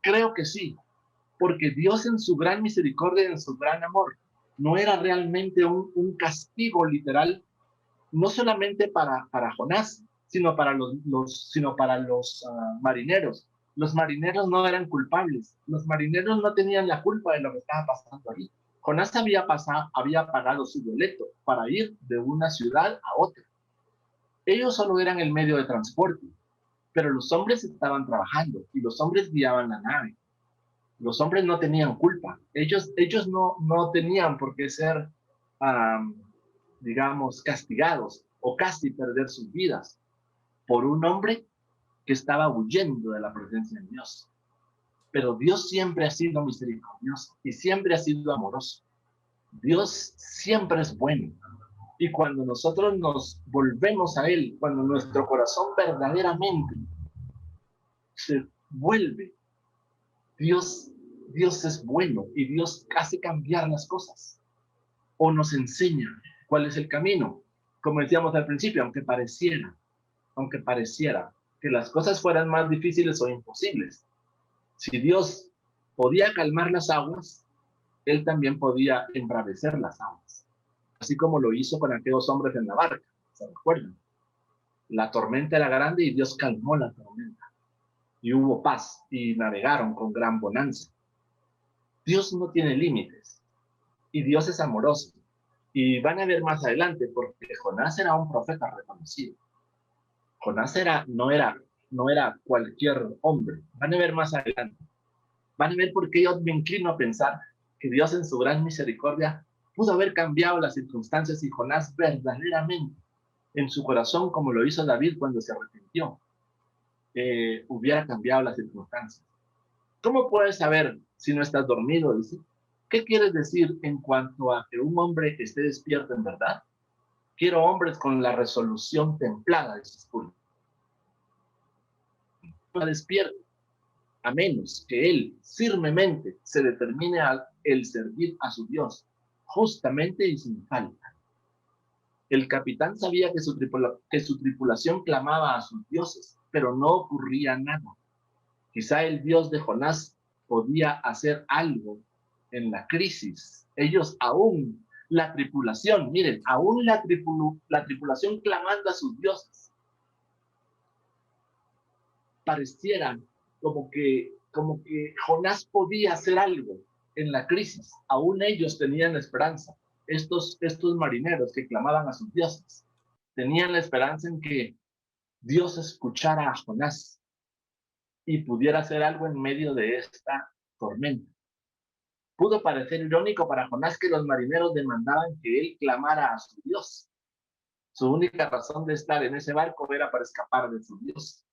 creo que sí. porque Dios en su gran misericordia y en su gran amor no era realmente un castigo literal, no solamente para Jonás, sino para los marineros. Los marineros no eran culpables, los marineros no tenían la culpa de lo que estaba pasando ahí. Jonás había pagado su boleto para ir de una ciudad a otra. Ellos solo eran el medio de transporte, pero los hombres estaban trabajando y los hombres guiaban la nave. Los hombres no tenían culpa. Ellos no tenían por qué ser, digamos, castigados o casi perder sus vidas por un hombre que estaba huyendo de la presencia de Dios. Pero Dios siempre ha sido misericordioso y siempre ha sido amoroso. Dios siempre es bueno. Y cuando nosotros nos volvemos a Él, cuando nuestro corazón verdaderamente se vuelve, Dios es bueno y Dios hace cambiar las cosas o nos enseña cuál es el camino. Como decíamos al principio, aunque pareciera que las cosas fueran más difíciles o imposibles, si Dios podía calmar las aguas, Él también podía embravecer las aguas, así como lo hizo con aquellos hombres en la barca. ¿Se recuerdan? La tormenta era grande y Dios calmó la tormenta y hubo paz y navegaron con gran bonanza. Dios no tiene límites y Dios es amoroso. Y van a ver más adelante, porque Jonás era un profeta reconocido. Jonás no era cualquier hombre. Van a ver más adelante. Van a ver por qué yo me inclino a pensar que Dios en su gran misericordia pudo haber cambiado las circunstancias y Jonás verdaderamente en su corazón, como lo hizo David cuando se arrepintió, hubiera cambiado las circunstancias. ¿Cómo puedes saber si no estás dormido? Dice. ¿Qué quieres decir en cuanto a que un hombre esté despierto en verdad? Quiero hombres con la resolución templada de su espíritu. Despierto, a menos que él firmemente se determine a el servir a su Dios, justamente y sin falta. El capitán sabía que su tripulación clamaba a sus dioses, pero no ocurría nada. Quizá el Dios de Jonás podía hacer algo en la crisis. Ellos aún, la tripulación, miren, aún la tripulación clamando a sus dioses, pareciera como que Jonás podía hacer algo en la crisis. Aún ellos tenían la esperanza. Estos marineros que clamaban a sus dioses tenían la esperanza en que Dios escuchara a Jonás y pudiera hacer algo en medio de esta tormenta. Pudo parecer irónico para Jonás que los marineros demandaban que él clamara a su Dios. Su única razón de estar en ese barco era para escapar de su Dios.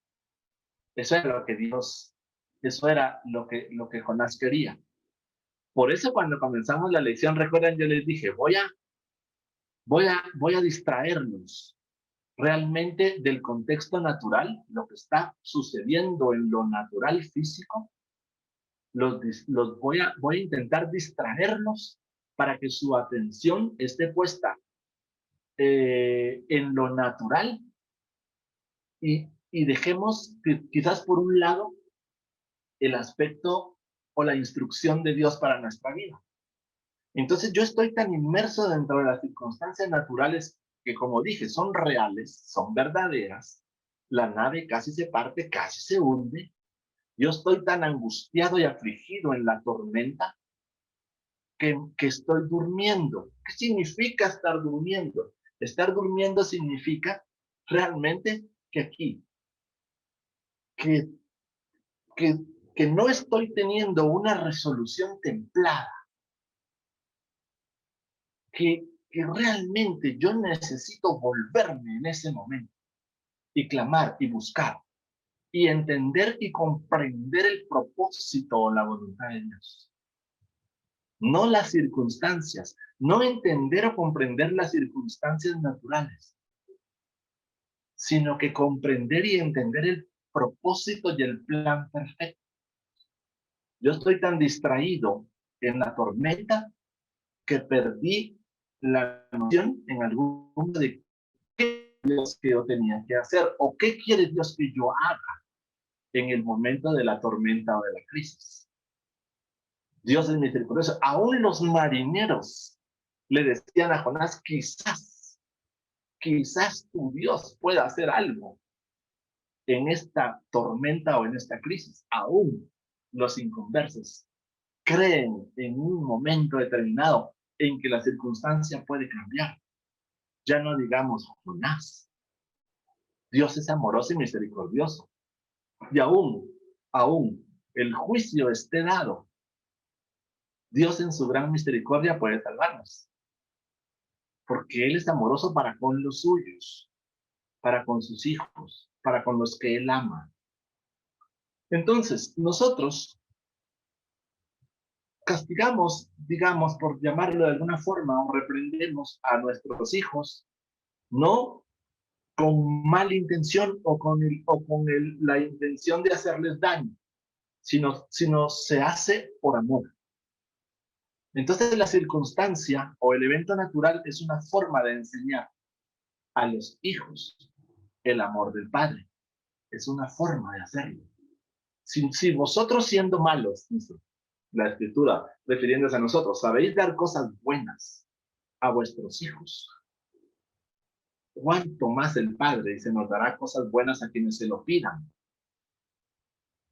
Eso era lo que Jonás quería. Por eso cuando comenzamos la lección, recuerdan, yo les dije, voy a distraernos realmente del contexto natural, lo que está sucediendo en lo natural físico. Voy a intentar distraerlos para que su atención esté puesta en lo natural y dejemos quizás por un lado el aspecto o la instrucción de Dios para nuestra vida. Entonces yo estoy tan inmerso dentro de las circunstancias naturales que, como dije, son reales, son verdaderas. La nave casi se parte, casi se hunde. Yo estoy tan angustiado y afligido en la tormenta que estoy durmiendo. ¿Qué significa estar durmiendo? Estar durmiendo significa realmente que aquí, que no estoy teniendo una resolución templada, que realmente yo necesito volverme en ese momento y clamar y buscar y entender y comprender el propósito o la voluntad de Dios. No las circunstancias, no entender o comprender las circunstancias naturales, sino que comprender y entender el propósito y el plan perfecto. Yo estoy tan distraído en la tormenta que perdí la noción en algún momento de qué Dios que yo tenía que hacer o qué quiere Dios que yo haga en el momento de la tormenta o de la crisis. Dios es misericordioso. Aún los marineros le decían a Jonás, quizás tu Dios pueda hacer algo en esta tormenta o en esta crisis. Aún los inconversos creen en un momento determinado en que la circunstancia puede cambiar. Ya no digamos Jonás. Dios es amoroso y misericordioso. Y aún el juicio esté dado, Dios en su gran misericordia puede salvarnos. Porque Él es amoroso para con los suyos, para con sus hijos, para con los que Él ama. Entonces, nosotros castigamos, digamos, por llamarlo de alguna forma, o reprendemos a nuestros hijos, no con mala intención o con la intención de hacerles daño, sino se hace por amor. Entonces la circunstancia o el evento natural es una forma de enseñar a los hijos el amor del Padre. Es una forma de hacerlo. Si vosotros siendo malos, dice la Escritura, refiriéndose a nosotros, sabéis dar cosas buenas a vuestros hijos, cuánto más el Padre se nos dará cosas buenas a quienes se lo pidan.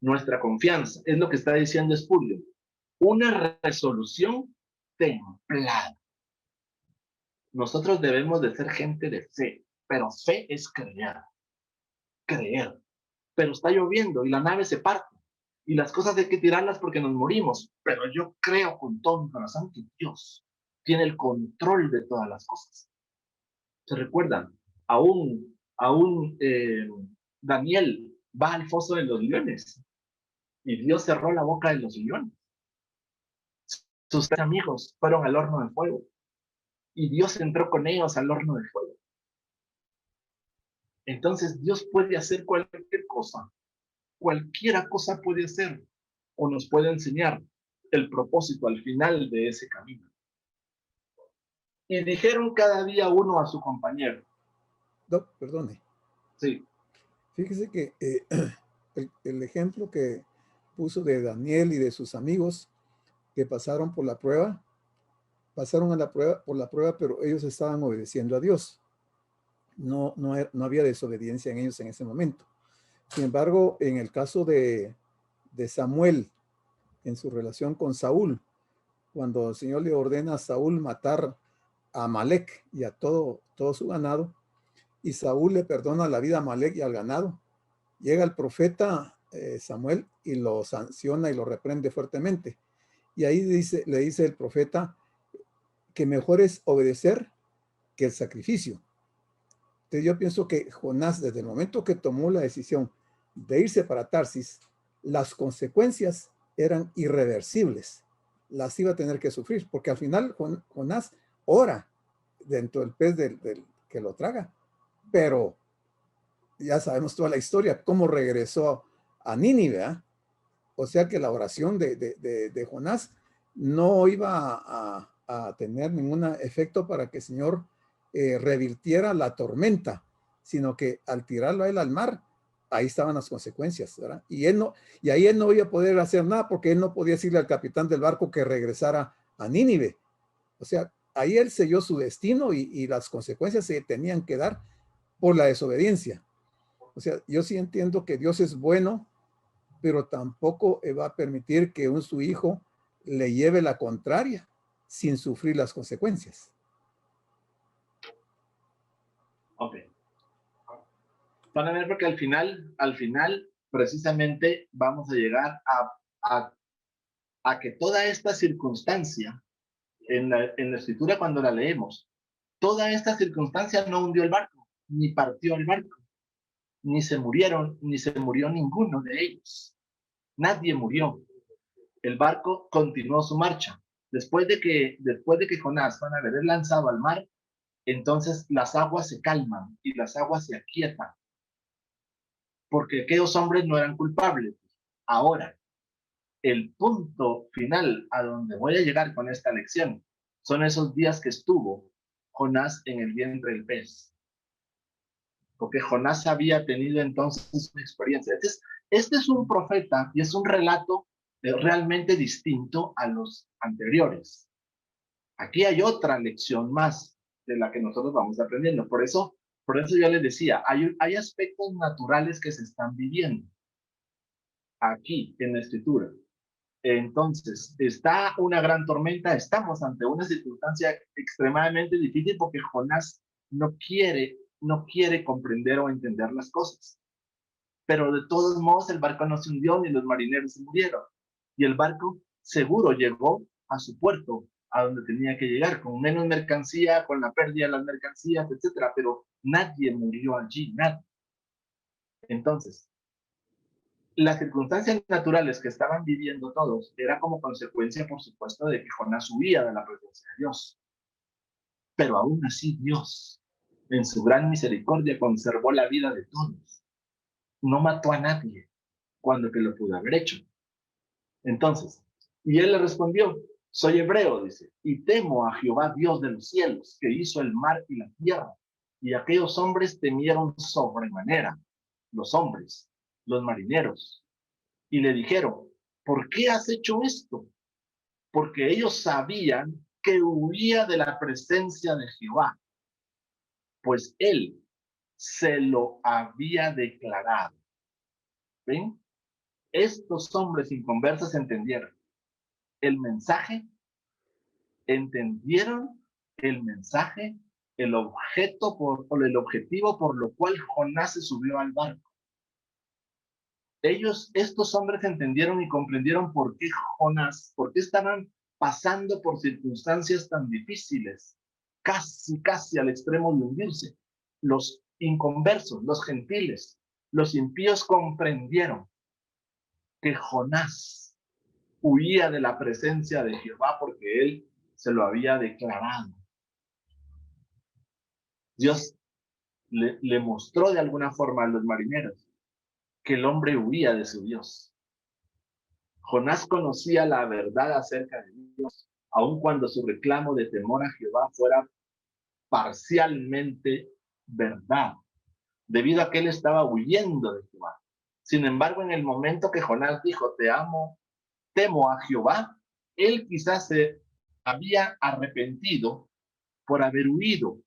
Nuestra confianza es lo que está diciendo Spurgeon, una resolución templada. Nosotros debemos de ser gente de fe, pero fe es creer. Pero está lloviendo y la nave se parte y las cosas hay que tirarlas porque nos morimos, pero yo creo con todo mi corazón que Dios tiene el control de todas las cosas. ¿Se recuerdan? Aún Daniel va al foso de los leones y Dios cerró la boca de los leones. Sus amigos fueron al horno de fuego y Dios entró con ellos al horno de fuego. Entonces Dios puede hacer cualquier cosa. Cualquiera cosa puede hacer o nos puede enseñar el propósito al final de ese camino. Y dijeron cada día uno a su compañero. Doc, perdone. Sí. Fíjese que el ejemplo que puso de Daniel y de sus amigos que pasaron por la prueba, por la prueba, pero ellos estaban obedeciendo a Dios. No había desobediencia en ellos en ese momento. Sin embargo, en el caso de Samuel, en su relación con Saúl, cuando el Señor le ordena a Saúl matar a Amalek y a todo su ganado, y Saúl le perdona la vida a Amalek y al ganado, llega el profeta Samuel y lo sanciona y lo reprende fuertemente. Y ahí le dice el profeta que mejor es obedecer que el sacrificio. Entonces yo pienso que Jonás, desde el momento que tomó la decisión de irse para Tarsis, las consecuencias eran irreversibles. Las iba a tener que sufrir, porque al final Jonás ora dentro del pez que lo traga, pero ya sabemos toda la historia, cómo regresó a Nínive, ¿eh? O sea que la oración de Jonás no iba a tener ningún efecto para que el Señor revirtiera la tormenta, sino que al tirarlo a él al mar, ahí estaban las consecuencias, ¿verdad? Y ahí él no iba a poder hacer nada porque él no podía decirle al capitán del barco que regresara a Nínive. O sea, ahí él selló su destino y las consecuencias se tenían que dar por la desobediencia. O sea, yo sí entiendo que Dios es bueno, pero tampoco va a permitir que su hijo le lleve la contraria sin sufrir las consecuencias. Ok. Van a ver porque al final, precisamente vamos a llegar a que toda esta circunstancia, en la escritura cuando la leemos, toda esta circunstancia no hundió el barco, ni partió el barco, ni se murió ninguno de ellos. Nadie murió. El barco continuó su marcha. Después de que Jonás, van a ver, es lanzado al mar, entonces las aguas se calman y las aguas se aquietan, porque aquellos hombres no eran culpables. Ahora, el punto final a donde voy a llegar con esta lección son esos días que estuvo Jonás en el vientre del pez. Porque Jonás había tenido entonces una experiencia. Este es un profeta y es un relato realmente distinto a los anteriores. Aquí hay otra lección más de la que nosotros vamos aprendiendo. Por eso yo les decía, hay aspectos naturales que se están viviendo aquí en la escritura. Entonces, está una gran tormenta, estamos ante una circunstancia extremadamente difícil porque Jonás no quiere comprender o entender las cosas. Pero de todos modos el barco no se hundió ni los marineros se murieron. Y el barco seguro llegó a su puerto, a donde tenía que llegar, con menos mercancía, con la pérdida de las mercancías, etcétera. Pero nadie murió allí, nadie. Entonces, las circunstancias naturales que estaban viviendo todos era como consecuencia, por supuesto, de que Jonás huía de la presencia de Dios. Pero aún así Dios, en su gran misericordia, conservó la vida de todos. No mató a nadie cuando que lo pudo haber hecho. Entonces, y él le respondió, soy hebreo, dice, y temo a Jehová Dios de los cielos, que hizo el mar y la tierra. Y aquellos hombres temieron sobremanera, los hombres, los marineros, y le dijeron, ¿por qué has hecho esto? Porque ellos sabían que huía de la presencia de Jehová, pues él se lo había declarado. ¿Ven? Estos hombres inconversos entendieron el mensaje, el objetivo por lo cual Jonás se subió al barco. Estos hombres entendieron y comprendieron por qué estaban pasando por circunstancias tan difíciles, casi al extremo de hundirse. Los inconversos, los gentiles, los impíos comprendieron que Jonás huía de la presencia de Jehová porque él se lo había declarado. Dios le mostró de alguna forma a los marineros que el hombre huía de su Dios. Jonás conocía la verdad acerca de Dios, aun cuando su reclamo de temor a Jehová fuera parcialmente verdad, debido a que él estaba huyendo de Jehová. Sin embargo, en el momento que Jonás dijo, temo a Jehová, él quizás se había arrepentido por haber huido,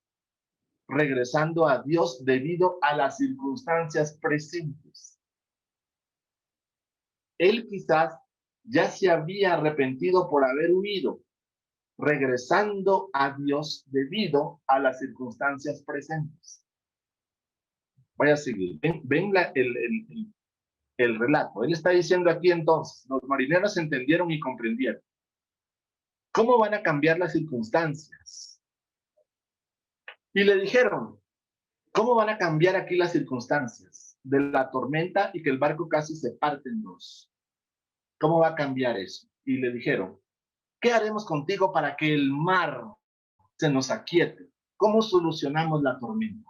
regresando a Dios debido a las circunstancias presentes. Él quizás ya se había arrepentido por haber huido, regresando a Dios debido a las circunstancias presentes. Voy a seguir. Ven el relato. Él está diciendo aquí entonces, los marineros entendieron y comprendieron. ¿Cómo van a cambiar las circunstancias? Y le dijeron, ¿cómo van a cambiar aquí las circunstancias de la tormenta y que el barco casi se parte en dos? ¿Cómo va a cambiar eso? Y le dijeron, ¿qué haremos contigo para que el mar se nos aquiete? ¿Cómo solucionamos la tormenta?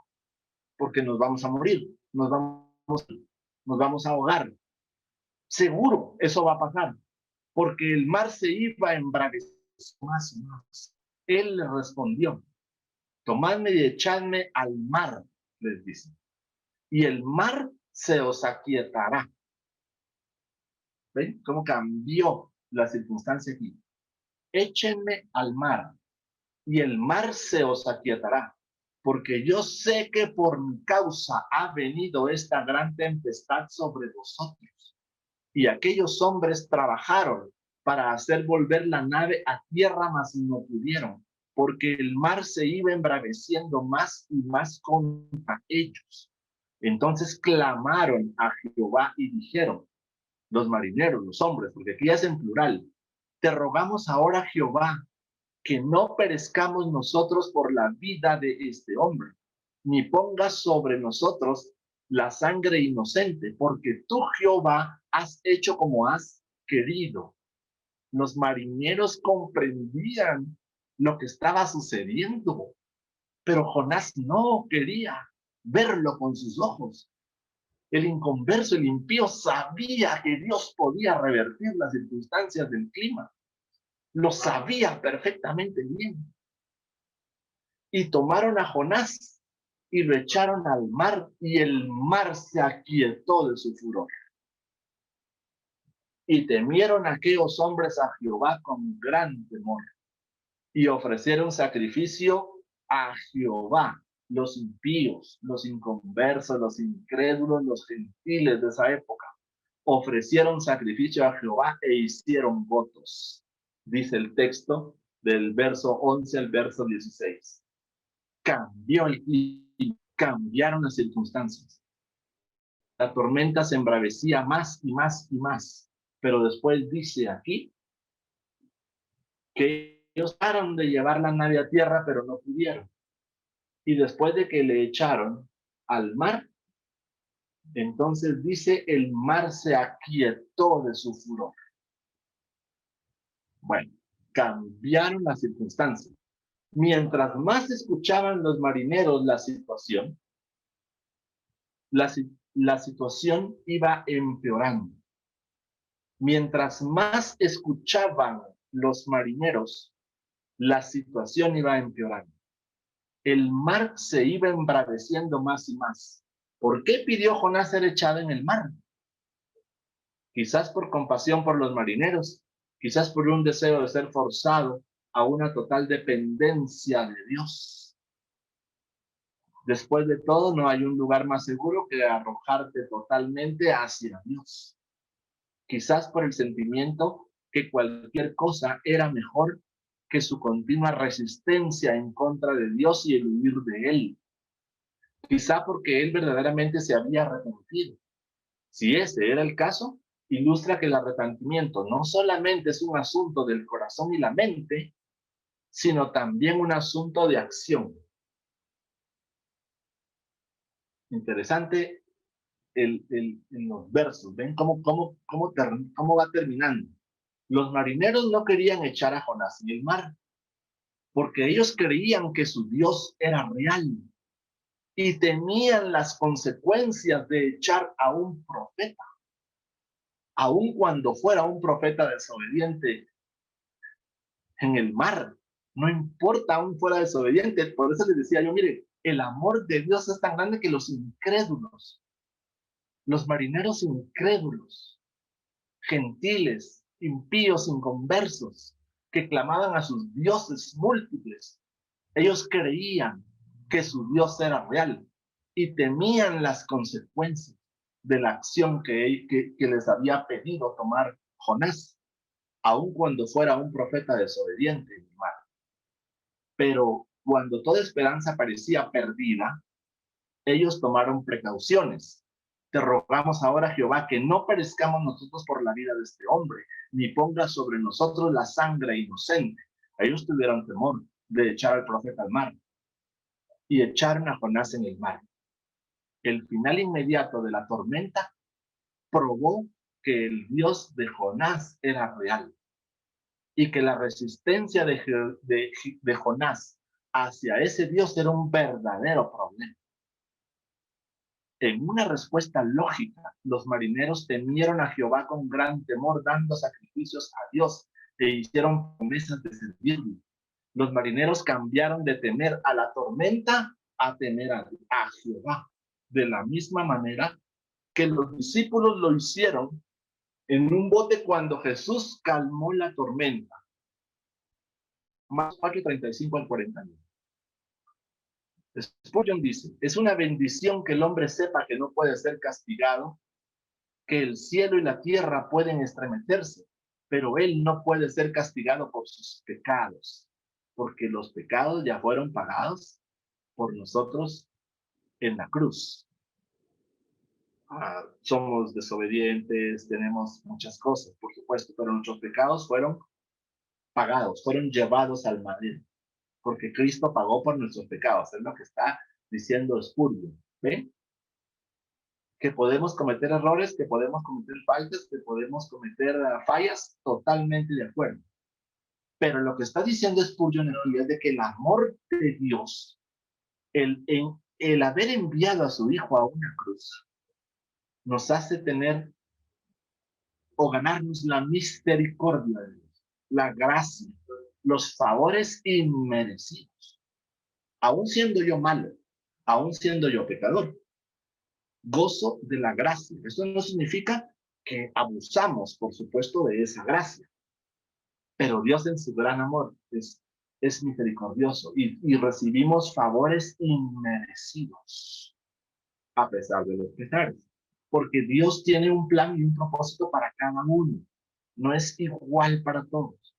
Porque nos vamos a morir, nos vamos a ahogar. Seguro eso va a pasar, porque el mar se iba a embravecer más y más. Él le respondió, tomadme y echadme al mar, les dice, y el mar se os aquietará. ¿Ven cómo cambió la circunstancia aquí? Échenme al mar, y el mar se os aquietará, porque yo sé que por mi causa ha venido esta gran tempestad sobre vosotros. Y aquellos hombres trabajaron para hacer volver la nave a tierra, mas no pudieron, porque el mar se iba embraveciendo más y más contra ellos. Entonces clamaron a Jehová y dijeron, los marineros, los hombres, porque aquí es en plural, te rogamos ahora, Jehová, que no perezcamos nosotros por la vida de este hombre, ni pongas sobre nosotros la sangre inocente, porque tú, Jehová, has hecho como has querido. Los marineros comprendían lo que estaba sucediendo, pero Jonás no quería verlo con sus ojos. El inconverso, el impío, sabía que Dios podía revertir las circunstancias del clima. Lo sabía perfectamente bien. Y tomaron a Jonás y lo echaron al mar, y el mar se aquietó de su furor. Y temieron aquellos hombres a Jehová con gran temor, y ofrecieron sacrificio a Jehová. Los impíos, los inconversos, los incrédulos, los gentiles de esa época, ofrecieron sacrificio a Jehová e hicieron votos. Dice el texto del verso 11 al verso 16. Cambió el clima, cambiaron las circunstancias. La tormenta se embravecía más y más y más. Pero después dice aquí que ellos trataron de llevar la nave a tierra, pero no pudieron. Y después de que le echaron al mar, entonces dice, el mar se aquietó de su furor. Bueno, cambiaron las circunstancias. Mientras más escuchaban los marineros la situación, la situación iba empeorando. Mientras más escuchaban los marineros, la situación iba empeorando. El mar se iba embraveciendo más y más. ¿Por qué pidió Jonás ser echado en el mar? Quizás por compasión por los marineros, quizás por un deseo de ser forzado a una total dependencia de Dios. Después de todo, no hay un lugar más seguro que arrojarte totalmente hacia Dios. Quizás por el sentimiento que cualquier cosa era mejor que su continua resistencia en contra de Dios y el huir de Él. Quizá porque Él verdaderamente se había arrepentido. Si ese era el caso, ilustra que el arrepentimiento no solamente es un asunto del corazón y la mente, sino también un asunto de acción. Interesante en los versos. ¿Ven cómo va terminando? Los marineros no querían echar a Jonás en el mar, porque ellos creían que su Dios era real y temían las consecuencias de echar a un profeta, aun cuando fuera un profeta desobediente en el mar. No importa, aún fuera desobediente. Por eso les decía yo, mire, el amor de Dios es tan grande que los incrédulos, los marineros incrédulos, gentiles, impíos, inconversos, que clamaban a sus dioses múltiples, ellos creían que su Dios era real y temían las consecuencias de la acción que les había pedido tomar Jonás, aun cuando fuera un profeta desobediente en el mar. Pero cuando toda esperanza parecía perdida, ellos tomaron precauciones. Te rogamos ahora, Jehová, que no perezcamos nosotros por la vida de este hombre, ni ponga sobre nosotros la sangre inocente. Ellos tuvieron temor de echar al profeta al mar y echaron a Jonás en el mar. El final inmediato de la tormenta probó que el Dios de Jonás era real y que la resistencia de Jonás hacia ese Dios era un verdadero problema. En una respuesta lógica, los marineros temieron a Jehová con gran temor, dando sacrificios a Dios e hicieron promesas de servirle. Los marineros cambiaron de temer a la tormenta a temer a Jehová, de la misma manera que los discípulos lo hicieron en un bote cuando Jesús calmó la tormenta. Marcos 4:35 al 41. Spurgeon dice, es una bendición que el hombre sepa que no puede ser castigado, que el cielo y la tierra pueden estremecerse, pero él no puede ser castigado por sus pecados, porque los pecados ya fueron pagados por nosotros en la cruz. Somos desobedientes, tenemos muchas cosas, por supuesto, pero nuestros pecados fueron pagados, fueron llevados al madero, porque Cristo pagó por nuestros pecados. Es lo que está diciendo Spurgeon. ¿Ven? Que podemos cometer errores, que podemos cometer faltas, que podemos cometer fallas, totalmente de acuerdo. Pero lo que está diciendo Spurgeon aquí es de que el amor de Dios, el haber enviado a su Hijo a una cruz, nos hace tener o ganarnos la misericordia de Dios, la gracia, los favores inmerecidos. Aún siendo yo malo, aún siendo yo pecador, gozo de la gracia. Esto no significa que abusamos, por supuesto, de esa gracia. Pero Dios en su gran amor es misericordioso y recibimos favores inmerecidos a pesar de los pesares. Porque Dios tiene un plan y un propósito para cada uno. No es igual para todos.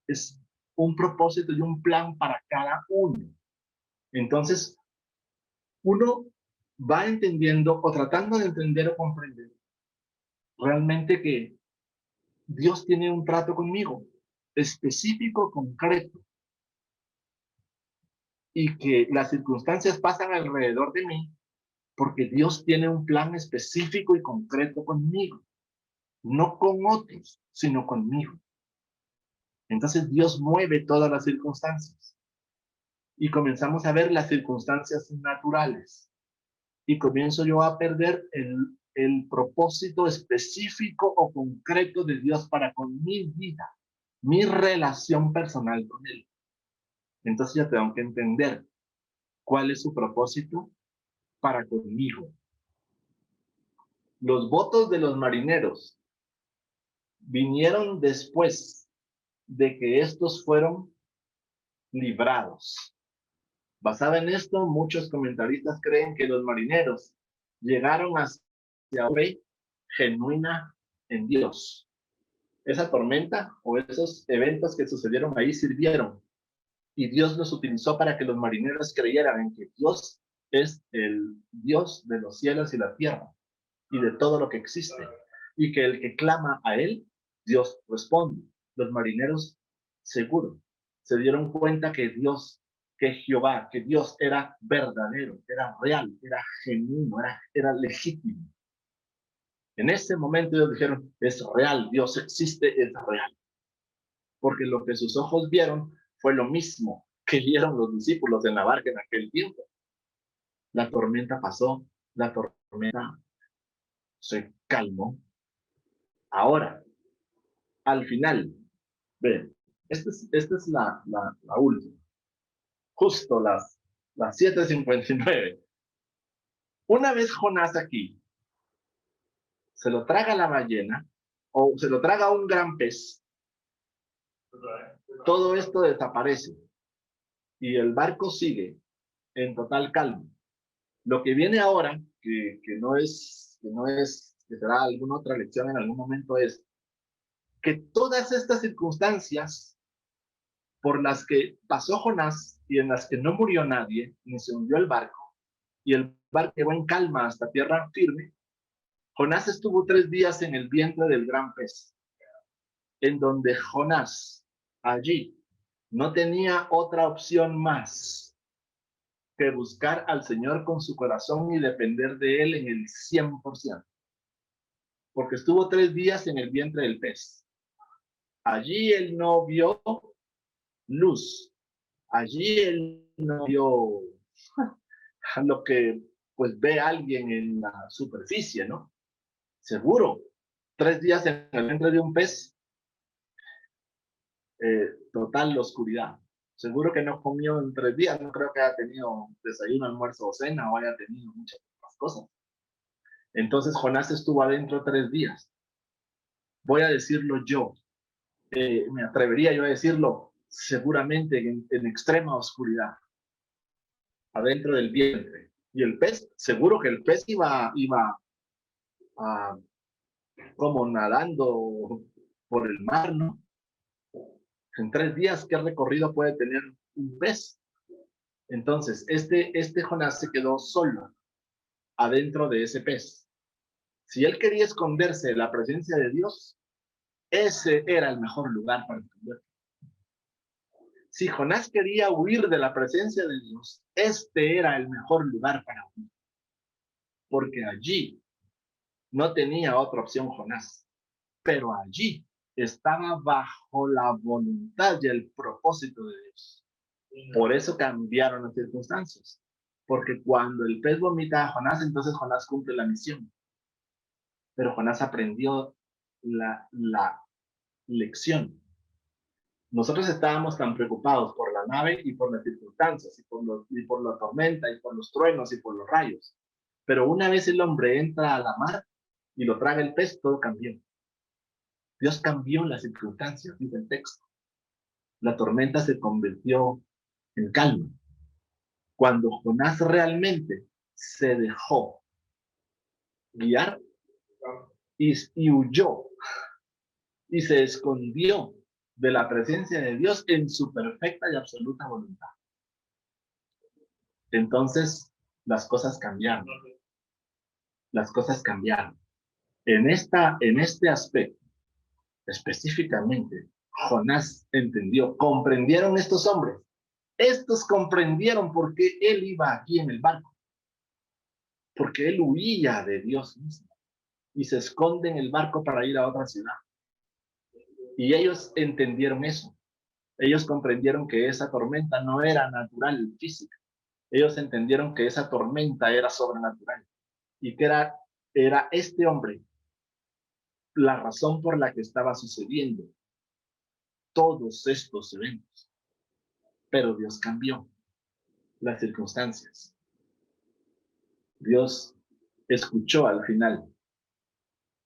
Es un propósito y un plan para cada uno. Entonces, uno va entendiendo o tratando de entender o comprender realmente que Dios tiene un trato conmigo, específico, concreto, y que las circunstancias pasan alrededor de mí porque Dios tiene un plan específico y concreto conmigo, no con otros, sino conmigo. Entonces Dios mueve todas las circunstancias y comenzamos a ver las circunstancias naturales y comienzo yo a perder el propósito específico o concreto de Dios para con mi vida, mi relación personal con Él. Entonces ya tengo que entender cuál es su propósito para conmigo. Los votos de los marineros vinieron después de que estos fueron librados. Basado en esto, muchos comentaristas creen que los marineros llegaron hacia una fe genuina en Dios. Esa tormenta o esos eventos que sucedieron ahí sirvieron y Dios los utilizó para que los marineros creyeran en que Dios es el Dios de los cielos y la tierra y de todo lo que existe y que el que clama a Él, Dios responde. Los marineros seguro se dieron cuenta que Dios, que Jehová, que Dios era verdadero, era real, era genuino, era legítimo. En ese momento ellos dijeron, es real, Dios existe, es real. Porque lo que sus ojos vieron fue lo mismo que vieron los discípulos en la barca en aquel tiempo. La tormenta pasó, la tormenta se calmó. Ahora, al final, ven, esta es la última. Justo las 7:59. Una vez Jonás aquí, se lo traga la ballena, o se lo traga un gran pez, todo esto desaparece, y el barco sigue en total calma. Lo que viene ahora, que será alguna otra lección en algún momento, es que todas estas circunstancias por las que pasó Jonás y en las que no murió nadie, ni se hundió el barco, y el barco llegó en calma hasta tierra firme, Jonás estuvo 3 días en el vientre del gran pez, en donde Jonás, allí, no tenía otra opción más que buscar al Señor con su corazón y depender de Él en el 100%. Porque estuvo 3 días en el vientre del pez. Allí él no vio luz. Allí él no vio lo que pues ve alguien en la superficie, ¿no? Seguro, 3 días en el vientre de un pez, total oscuridad. Seguro que no comió en 3 días, no creo que haya tenido desayuno, almuerzo o cena, o haya tenido muchas otras cosas. Entonces Jonás estuvo adentro 3 días. Voy a decirlo yo, me atrevería yo a decirlo, seguramente en extrema oscuridad, adentro del vientre. Y el pez, seguro que el pez iba como nadando por el mar, ¿no? En 3 días, ¿qué recorrido puede tener un pez? Entonces, este Jonás se quedó solo adentro de ese pez. Si él quería esconderse de la presencia de Dios, ese era el mejor lugar para esconderse. Si Jonás quería huir de la presencia de Dios, este era el mejor lugar para huir. Porque allí no tenía otra opción Jonás. Pero allí estaba bajo la voluntad y el propósito de Dios. Por eso cambiaron las circunstancias. Porque cuando el pez vomita a Jonás, entonces Jonás cumple la misión. Pero Jonás aprendió la lección. Nosotros estábamos tan preocupados por la nave y por las circunstancias, y por la tormenta, y por los truenos, y por los rayos. Pero una vez el hombre entra a la mar, y lo traga el pez, todo cambió. Dios cambió las circunstancias, dice el texto. La tormenta se convirtió en calma. Cuando Jonás realmente se dejó guiar y huyó y se escondió de la presencia de Dios en su perfecta y absoluta voluntad. Entonces, las cosas cambiaron. Las cosas cambiaron. En este aspecto, específicamente, Jonás entendió, comprendieron estos hombres. Estos comprendieron por qué él iba aquí en el barco. Porque él huía de Dios mismo y se esconde en el barco para ir a otra ciudad. Y ellos entendieron eso. Ellos comprendieron que esa tormenta no era natural, física. Ellos entendieron que esa tormenta era sobrenatural y que era este hombre la razón por la que estaba sucediendo todos estos eventos. Pero Dios cambió las circunstancias. Dios escuchó al final,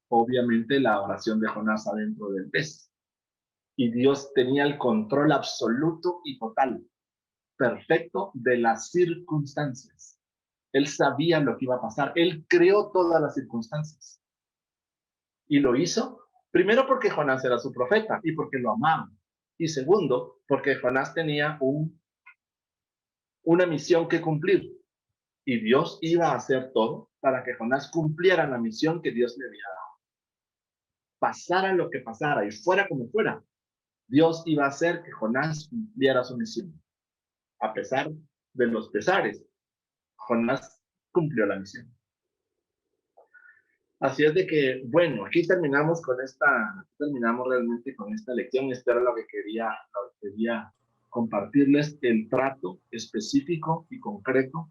obviamente, la oración de Jonás adentro del pez. Y Dios tenía el control absoluto y total, perfecto, de las circunstancias. Él sabía lo que iba a pasar. Él creó todas las circunstancias. Y lo hizo, primero porque Jonás era su profeta y porque lo amaba. Y segundo, porque Jonás tenía una misión que cumplir. Y Dios iba a hacer todo para que Jonás cumpliera la misión que Dios le había dado. Pasara lo que pasara y fuera como fuera, Dios iba a hacer que Jonás cumpliera su misión. A pesar de los pesares, Jonás cumplió la misión. Así es de que, bueno, aquí terminamos realmente con esta lección. Esto era lo que quería compartirles, el trato específico y concreto,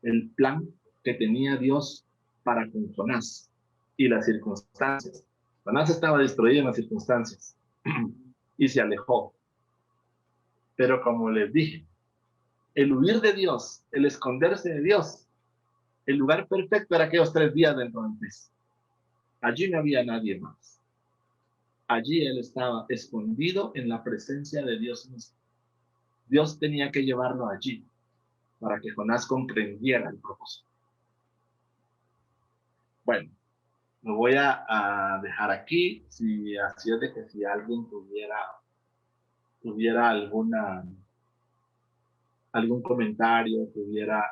el plan que tenía Dios para con Jonás y las circunstancias. Jonás estaba destruido en las circunstancias y se alejó. Pero como les dije, el huir de Dios, el esconderse de Dios, el lugar perfecto era aquellos 3 días dentro del pez. Allí no había nadie más. Allí él estaba escondido en la presencia de Dios mismo. Dios tenía que llevarlo allí para que Jonás comprendiera el propósito. Bueno, lo voy a dejar aquí. Si así es de que si alguien tuviera algún comentario, tuviera